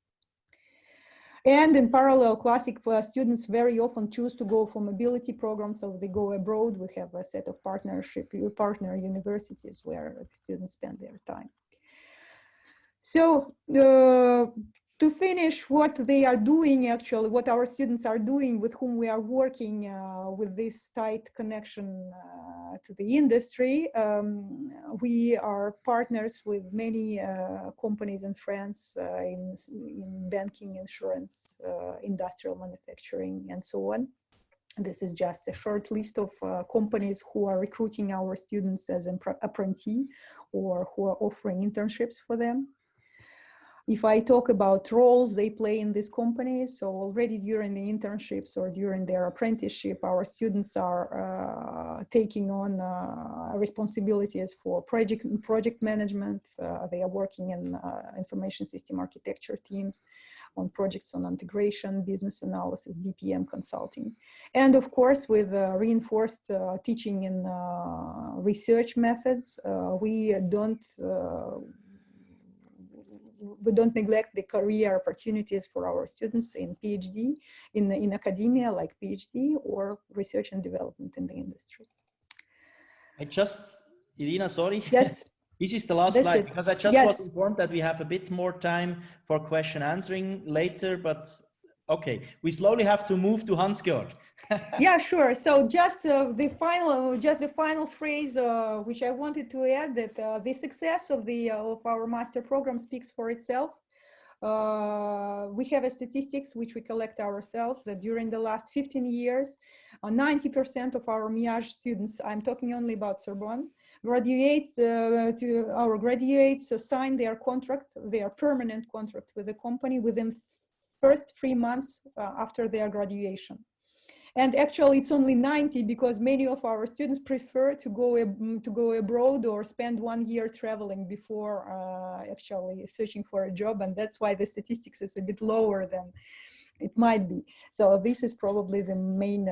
And in parallel, classic students very often choose to go for mobility programs, so they go abroad. We have a set of partner universities where the students spend their time. So to finish what they are doing, actually, what our students are doing with whom we are working with this tight connection to the industry, we are partners with many companies in France in banking, insurance, industrial manufacturing, and so on. This is just a short list of companies who are recruiting our students as apprentices or who are offering internships for them. If I talk about roles they play in these companies, so already during the internships or during their apprenticeship, our students are taking on responsibilities for project management. They are working in information system architecture teams on projects on integration, business analysis, BPM consulting. And of course, with reinforced teaching in research methods, we don't neglect the career opportunities for our students in PhD, in academia, like PhD, or research and development in the industry. Irina, sorry. Yes. This is the last That's slide, it. because I just Yes. was informed that we have a bit more time for question answering later, but okay, we slowly have to move to Hans-Georg. Yeah, sure. So just the final phrase which I wanted to add, that the success of our master program speaks for itself. We have a statistics which we collect ourselves, that during the last 15 years, 90% of our MIAG students, I'm talking only about Sorbonne, graduates sign their contract, their permanent contract with the company within first 3 months after their graduation. And actually, it's only 90 because many of our students prefer to go abroad or spend 1 year traveling before actually searching for a job, and that's why the statistics is a bit lower than it might be. So this is probably the main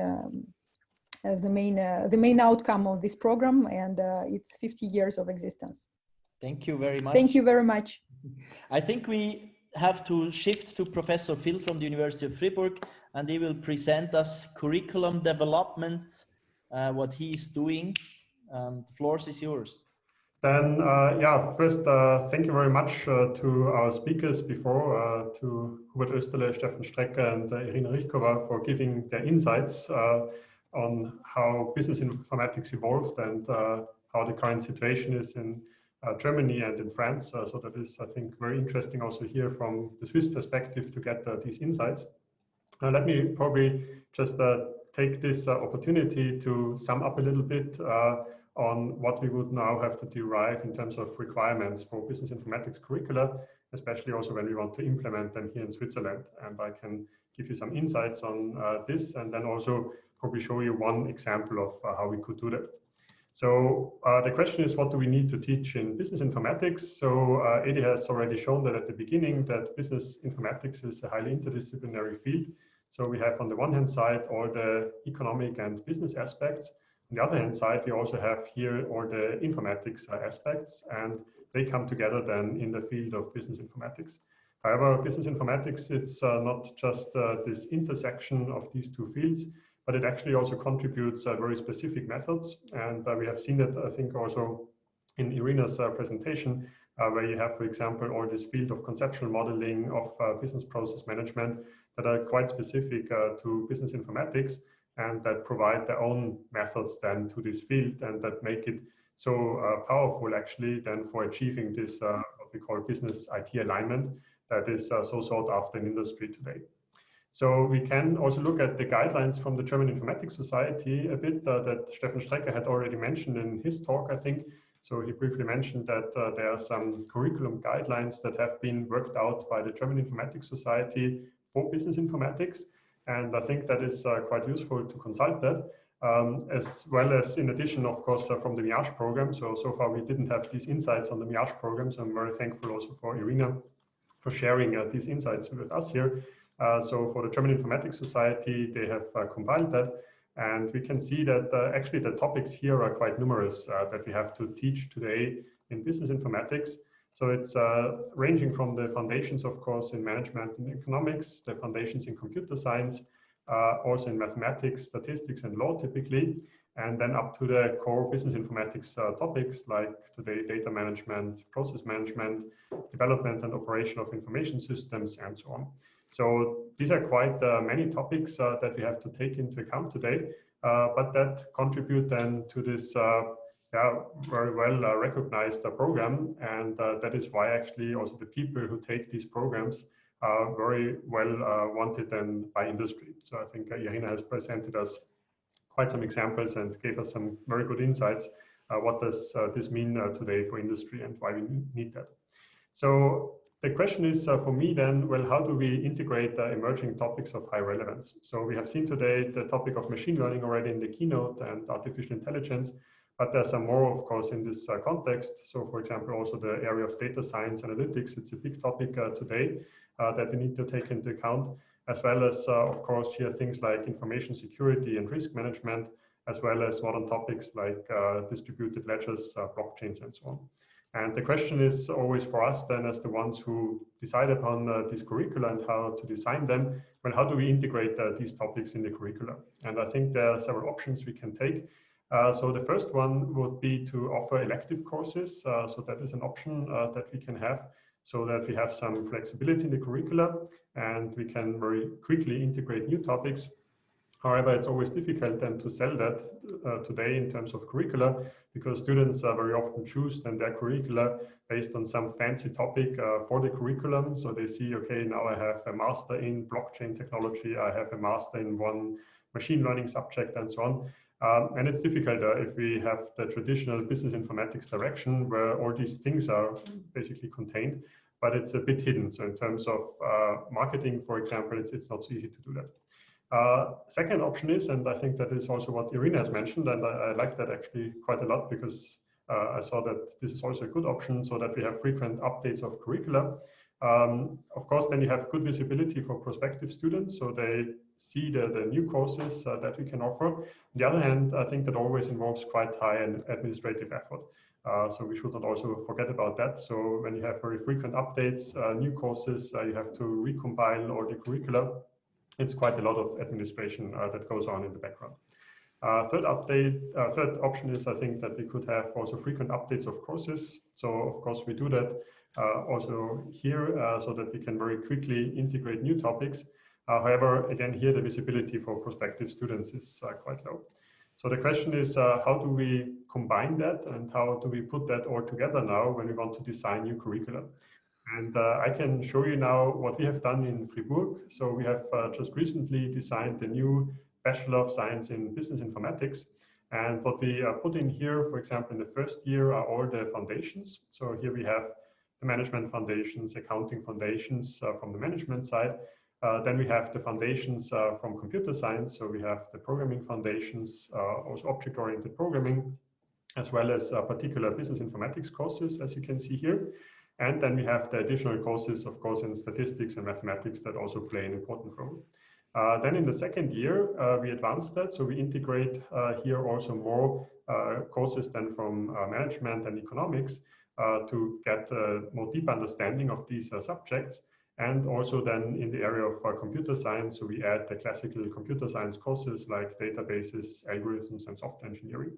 outcome of this program, and it's 50 years of existence. Thank you very much. Thank you very much. I think we have to shift to Professor Phil from the University of Fribourg, and he will present us curriculum development, what he is doing. The floor is yours. Then, yeah, first, thank you very much to our speakers before, to Hubert, Österle, Stefan Strecker, and Irina Richikova for giving their insights on how business informatics evolved and how the current situation is in Germany and in France. So that is, I think, very interesting also here from the Swiss perspective to get these insights. Let me probably just take this opportunity to sum up a little bit on what we would now have to derive in terms of requirements for business informatics curricula, especially also when we want to implement them here in Switzerland. And I can give you some insights on this, and then also probably show you one example of how we could do that. So the question is, what do we need to teach in business informatics? So Edi has already shown that at the beginning that business informatics is a highly interdisciplinary field. So we have on the one hand side all the economic and business aspects. On the other hand side, we also have here all the informatics aspects, and they come together then in the field of business informatics. However, business informatics, it's not just this intersection of these two fields, but it actually also contributes very specific methods. And we have seen that, I think, also in Irina's presentation, where you have, for example, all this field of conceptual modeling of business process management that are quite specific to business informatics, and that provide their own methods then to this field, and that make it so powerful actually then for achieving this what we call business IT alignment that is so sought after in industry today. So we can also look at the guidelines from the German Informatics Society a bit that Stefan Strecker had already mentioned in his talk, I think. So he briefly mentioned that there are some curriculum guidelines that have been worked out by the German Informatics Society for business informatics. And I think that is quite useful to consult that, as well as in addition, of course, from the MIAG program. So far we didn't have these insights on the MIAG program. So I'm very thankful also for Irina for sharing these insights with us here. So for the German Informatics Society, they have compiled that. And we can see that actually the topics here are quite numerous that we have to teach today in business informatics. So it's ranging from the foundations, of course, in management and economics, the foundations in computer science, also in mathematics, statistics, and law typically, and then up to the core business informatics topics like today data management, process management, development and operation of information systems, and so on. So these are quite many topics that we have to take into account today, but that contribute then to this very well recognized program, and that is why actually also the people who take these programs are very well wanted then by industry. So I think Irina has presented us quite some examples and gave us some very good insights. What does this mean today for industry and why we need that? So the question is for me then, well, how do we integrate emerging topics of high relevance? So we have seen today the topic of machine learning already in the keynote and artificial intelligence, but there's some more, of course, in this context. So for example, also the area of data science analytics, it's a big topic today that we need to take into account, as well as, of course, here things like information security and risk management, as well as modern topics like distributed ledgers, blockchains, and so on. And the question is always for us then as the ones who decide upon these curricula and how to design them, well, how do we integrate these topics in the curricula? And I think there are several options we can take. So the first one would be to offer elective courses. So that is an option that we can have, so that we have some flexibility in the curricula and we can very quickly integrate new topics. However, it's always difficult then to sell that today in terms of curricula, because students very often choose then their curricula based on some fancy topic for the curriculum. So they see, okay, now I have a master in blockchain technology, I have a master in one machine learning subject and so on. And it's difficult if we have the traditional business informatics direction where all these things are basically contained, but it's a bit hidden. So in terms of marketing, for example, it's not so easy to do that. Second option is, and I think that is also what Irina has mentioned, and I like that actually quite a lot, because I saw that this is also a good option, so that we have frequent updates of curricula. Of course, then you have good visibility for prospective students, so they see the new courses that we can offer. On the other hand, I think that always involves quite high administrative effort. So we should not also forget about that. So when you have very frequent updates, new courses, you have to recompile all the curricula. It's quite a lot of administration that goes on in the background. Third option is, I think, that we could have also frequent updates of courses. So of course we do that also here, so that we can very quickly integrate new topics. However, again, here the visibility for prospective students is quite low. So the question is, how do we combine that, and how do we put that all together now when we want to design new curricula? And I can show you now what we have done in Fribourg. So we have just recently designed the new Bachelor of Science in Business Informatics. And what we put in here, for example, in the first year are all the foundations. So here we have the management foundations, accounting foundations from the management side. Then we have the foundations from computer science. So we have the programming foundations, also object-oriented programming, as well as particular business informatics courses, as you can see here. And then we have the additional courses, of course, in statistics and mathematics that also play an important role. Then in the second year, we advanced that. So we integrate here also more courses than from management and economics to get a more deep understanding of these subjects. And also then in the area of computer science, so we add the classical computer science courses like databases, algorithms, and software engineering.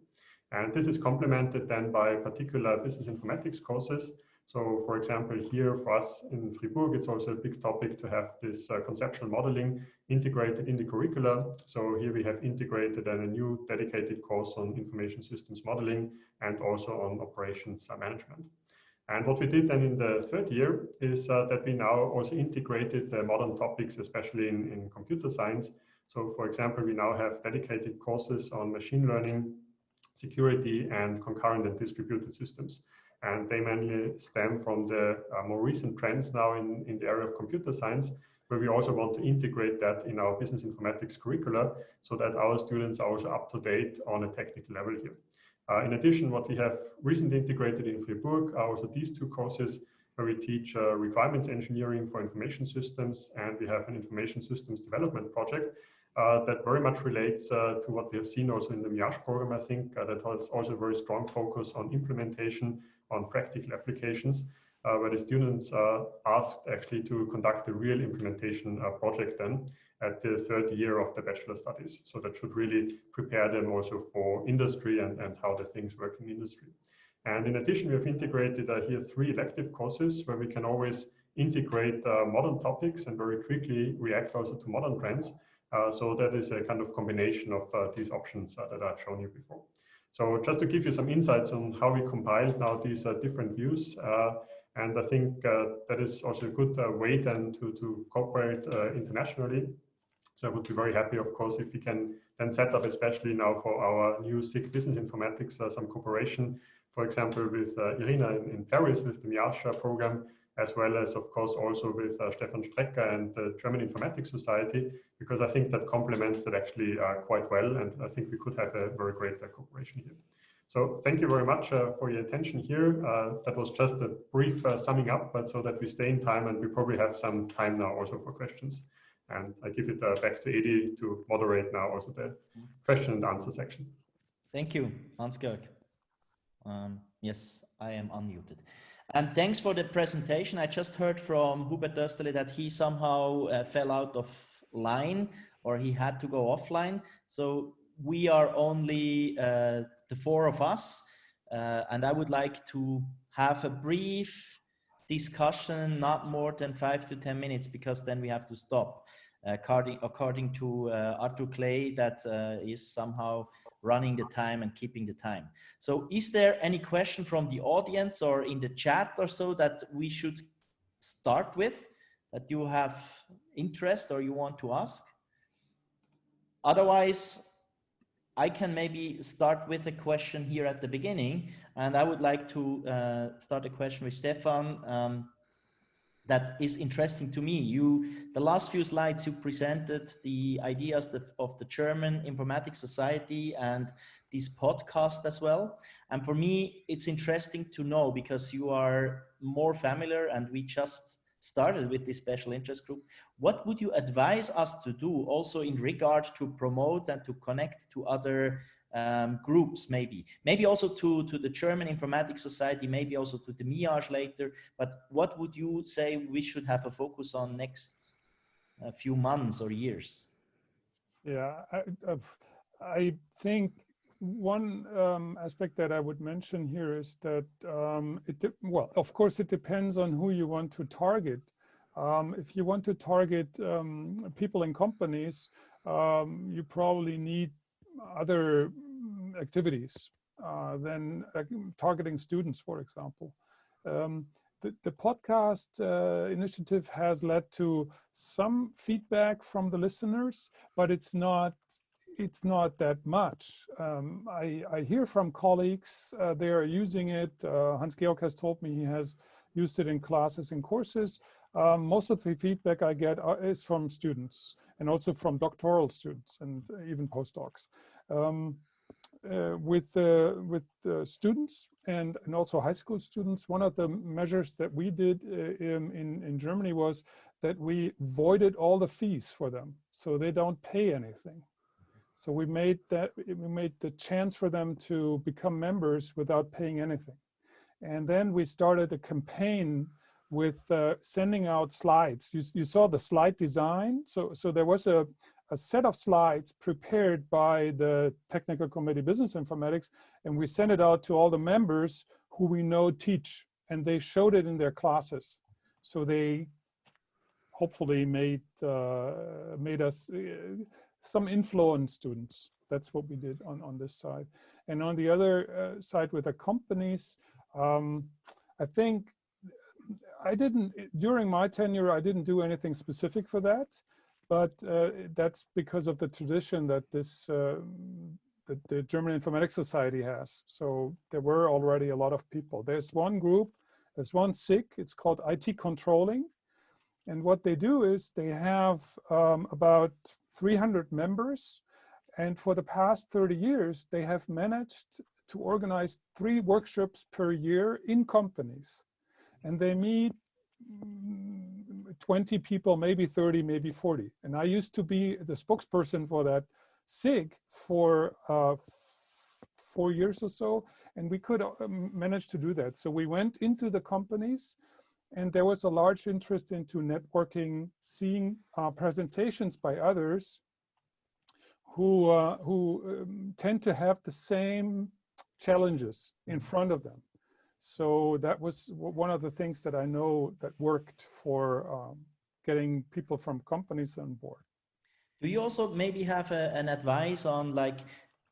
And this is complemented then by particular business informatics courses. So for example, here for us in Fribourg, it's also a big topic to have this conceptual modeling integrated in the curricula. So here we have integrated a new dedicated course on information systems modeling and also on operations management. And what we did then in the third year is that we now also integrated the modern topics, especially in computer science. So for example, we now have dedicated courses on machine learning, security, and concurrent and distributed systems. And they mainly stem from the more recent trends now in the area of computer science, where we also want to integrate that in our business informatics curricula so that our students are also up to date on a technical level here. In addition, what we have recently integrated in Fribourg are also these two courses where we teach requirements engineering for information systems, and we have an information systems development project that very much relates to what we have seen also in the MIAG program, I think, that has also a very strong focus on implementation, on practical applications, where the students are asked actually to conduct a real implementation project then at the third year of the bachelor studies. So that should really prepare them also for industry and how the things work in industry. And in addition, we have integrated here 3 elective courses where we can always integrate modern topics and very quickly react also to modern trends. So that is a kind of combination of these options that I've shown you before. So just to give you some insights on how we compiled now these different views, and I think that is also a good way then to cooperate internationally. So I would be very happy, of course, if we can then set up, especially now for our new SIG business informatics, some cooperation, for example, with Irina in Paris with the MIAG program, as well as, of course, also with Stefan Strecker and the German Informatics Society, because I think that complements that actually quite well, and I think we could have a very great cooperation here. So thank you very much for your attention here. That was just a brief summing up, but so that we stay in time, and we probably have some time now also for questions. And I give it back to Edi to moderate now also the question and answer section. Thank you, Hans-Georg. Yes, I am unmuted. And thanks for the presentation. I just heard from Hubert Österle that he somehow fell out of line, or he had to go offline. So we are only the four of us, and I would like to have a brief discussion, not more than 5 to 10 minutes, because then we have to stop. According to Arthur Clay, that is somehow running the time and keeping the time. So is there any question from the audience or in the chat or so that we should start with, that you have interest or you want to ask? Otherwise, I can maybe start with a question here at the beginning, and I would like to start a question with Stefan that is interesting to me. The last few slides you presented the ideas of the German Informatics Society and this podcast as well. And for me, it's interesting to know, because you are more familiar and we just started with this special interest group. What would you advise us to do also in regard to promote and to connect to other groups, maybe also to the German Informatics Society, maybe also to the MIAG later, but what would you say we should have a focus on next few months or years? Yeah, I think one aspect that I would mention here is that, well, of course, it depends on who you want to target. If you want to target people in companies, you probably need other activities than targeting students, for example. The podcast initiative has led to some feedback from the listeners, but it's not that much. I hear from colleagues, they are using it. Hans-Georg has told me he has used it in classes and courses. Most of the feedback I get is from students, and also from doctoral students and even postdocs. With the students and also high school students, one of the measures that we did in Germany was that we voided all the fees for them, so they don't pay anything. So we made the chance for them to become members without paying anything. And then we started a campaign with sending out slides. You saw the slide design. So there was a set of slides prepared by the Technical Committee Business Informatics, and we sent it out to all the members who we know teach, and they showed it in their classes. So they hopefully made us some influence students. That's what we did on this side. And on the other side with the companies, I think during my tenure, I didn't do anything specific for that, but that's because of the tradition that the German Informatics Society has. So there were already a lot of people. There's one group, there's one SIG, it's called IT Controlling. And what they do is they have about 300 members. And for the past 30 years, they have managed to organize 3 workshops per year in companies. And they meet 20 people, maybe 30, maybe 40. And I used to be the spokesperson for that SIG for 4 years or so, and we could manage to do that. So we went into the companies, and there was a large interest into networking, seeing presentations by others who tend to have the same challenges in front of them. So that was one of the things that I know that worked for getting people from companies on board. Do you also maybe have an advice on, like,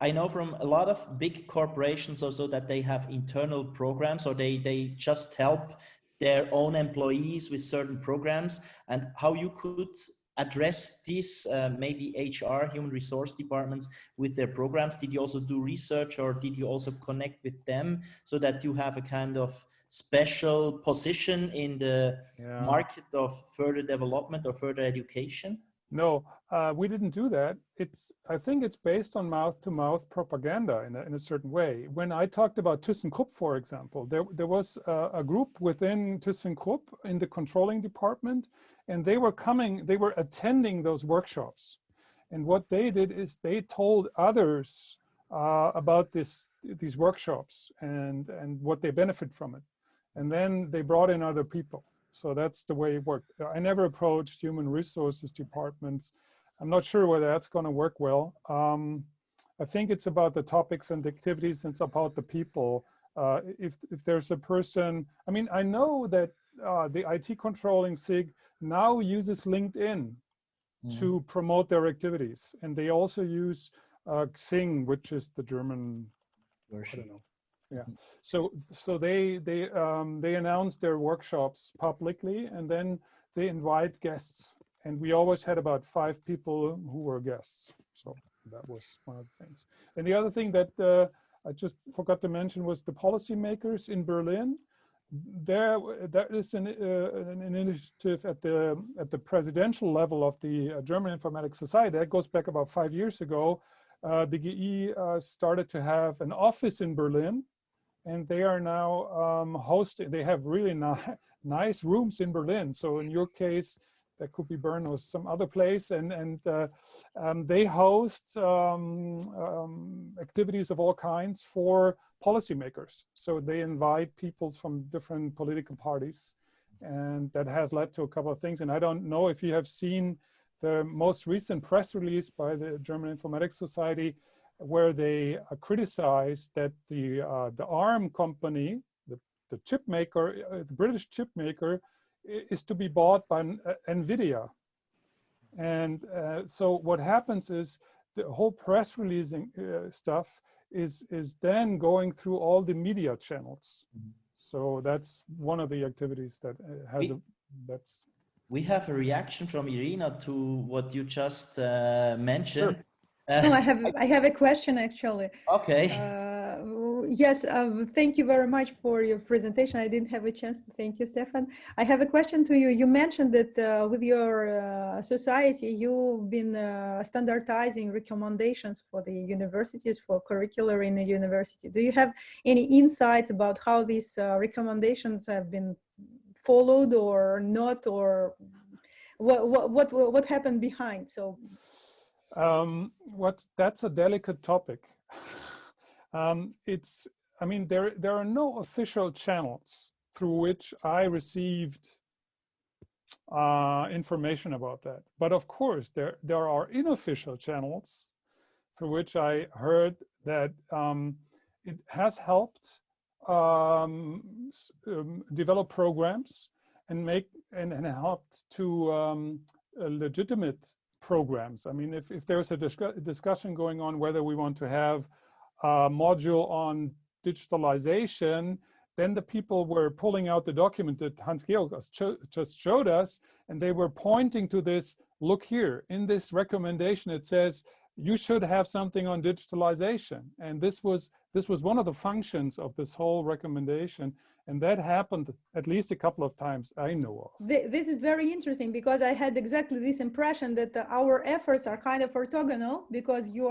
I know from a lot of big corporations also that they have internal programs, or they just help their own employees with certain programs, and how you could address this, maybe HR, human resource departments with their programs? Did you also do research, or did you also connect with them so that you have a kind of special position in the market of further development or further education? No, we didn't do that. I think it's based on mouth-to-mouth propaganda in a certain way. When I talked about ThyssenKrupp, for example, there was a group within ThyssenKrupp in the controlling department, and they were attending those workshops. And what they did is they told others about these workshops and what they benefit from it. And then they brought in other people. So that's the way it worked. I never approached human resources departments. I'm not sure whether that's going to work well. I think it's about the topics and activities, and it's about the people. If there's a person, I mean, I know that the IT controlling SIG now uses LinkedIn to promote their activities, and they also use Xing, which is the German version. I don't know. Yeah. So they announce their workshops publicly, and then they invite guests. And we always had about 5 people who were guests. So that was one of the things. And the other thing that I just forgot to mention was the policymakers in Berlin. There is an initiative at the presidential level of the German Informatics Society. That goes back about 5 years ago. The GE started to have an office in Berlin, and they are now hosting. They have really nice rooms in Berlin. So in your case, that could be Bern or some other place, and they host activities of all kinds for policymakers. So they invite people from different political parties, and that has led to a couple of things. And I don't know if you have seen the most recent press release by the German Informatics Society, where they criticized that the ARM company, the chip maker, the British chip maker, is to be bought by NVIDIA. And so what happens is the whole press releasing stuff is then going through all the media channels. So that's one of the activities that has that's. We have a reaction from Irina to what you just mentioned. Sure. No, I have a question actually. Okay. Yes, thank you very much for your presentation. I didn't have a chance to thank you, Stefan. I have a question to you. You mentioned that with your society, you've been standardizing recommendations for the universities, for curricular in the university. Do you have any insights about how these recommendations have been followed or not, or what happened behind? So that's a delicate topic. I mean, there are no official channels through which I received information about that. But of course, there are unofficial channels through which I heard that it has helped develop programs and helped to legitimate programs. I mean, if there's a discussion going on whether we want to have a module on digitalization, then the people were pulling out the document that Hans-Georg just showed us, and they were pointing to this. Look here, in this recommendation, it says you should have something on digitalization. And this was one of the functions of this whole recommendation. And that happened at least a couple of times I know of. This is very interesting, because I had exactly this impression that our efforts are kind of orthogonal, because you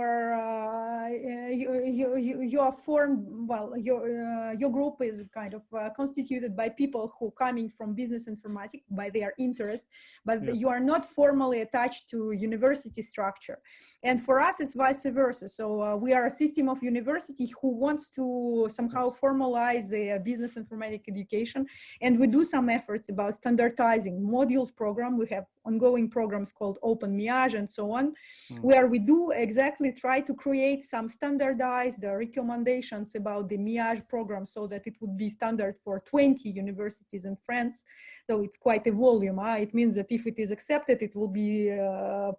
are formed, well, your group is kind of constituted by people who coming from business informatics by their interest, but yes, you are not formally attached to university structure. And for us, it's vice versa. So we are a system of university who wants to somehow formalize the business informatics education, and we do some efforts about standardizing modules program. We have ongoing programs called Open MIAG and so on, where we do exactly try to create some standardized recommendations about the MIAG program, so that it would be standard for 20 universities in France. So it's quite a volume. It means that if it is accepted, it will be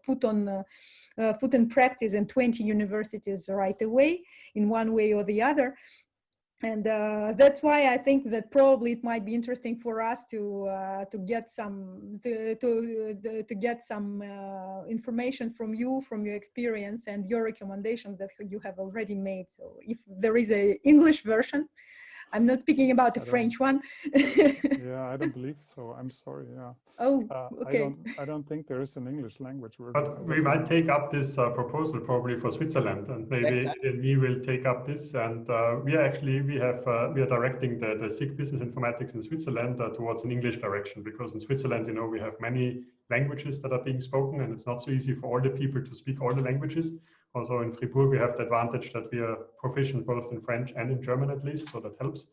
put in practice in 20 universities right away, in one way or the other. And that's why I think that probably it might be interesting for us to get some information from you, from your experience and your recommendations that you have already made. So if there is an English version, I'm not speaking about the French one. Yeah, I don't believe so. I'm sorry. Yeah. Oh, okay. I don't think there is an English language version. But we might take up this proposal probably for Switzerland, and maybe we will take up this. And we are directing the SIG Business Informatics in Switzerland towards an English direction, because in Switzerland, you know, we have many languages that are being spoken, and it's not so easy for all the people to speak all the languages. Also in Fribourg, we have the advantage that we are proficient both in French and in German at least, so that helps.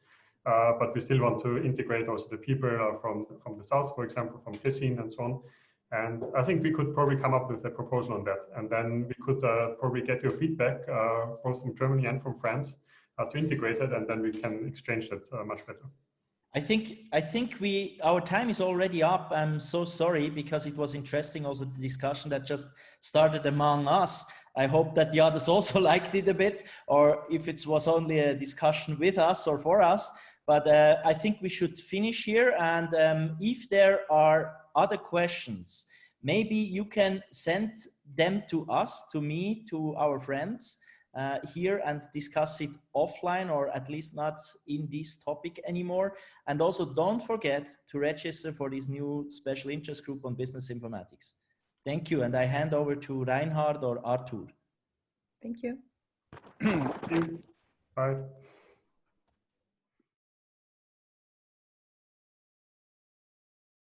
But we still want to integrate also the people from the south, for example, from Tessin and so on. And I think we could probably come up with a proposal on that. And then we could probably get your feedback, both from Germany and from France, to integrate it, and then we can exchange that much better. I think our time is already up. I'm so sorry, because it was interesting also the discussion that just started among us. I hope that the others also liked it a bit, or if it was only a discussion with us or for us. But I think we should finish here. And if there are other questions, maybe you can send them to us, to me, to our friends here, and discuss it offline, or at least not in this topic anymore. And also don't forget to register for this new special interest group on business informatics. Thank you. And I hand over to Reinhard or Arthur. Thank you. Thank you. Bye.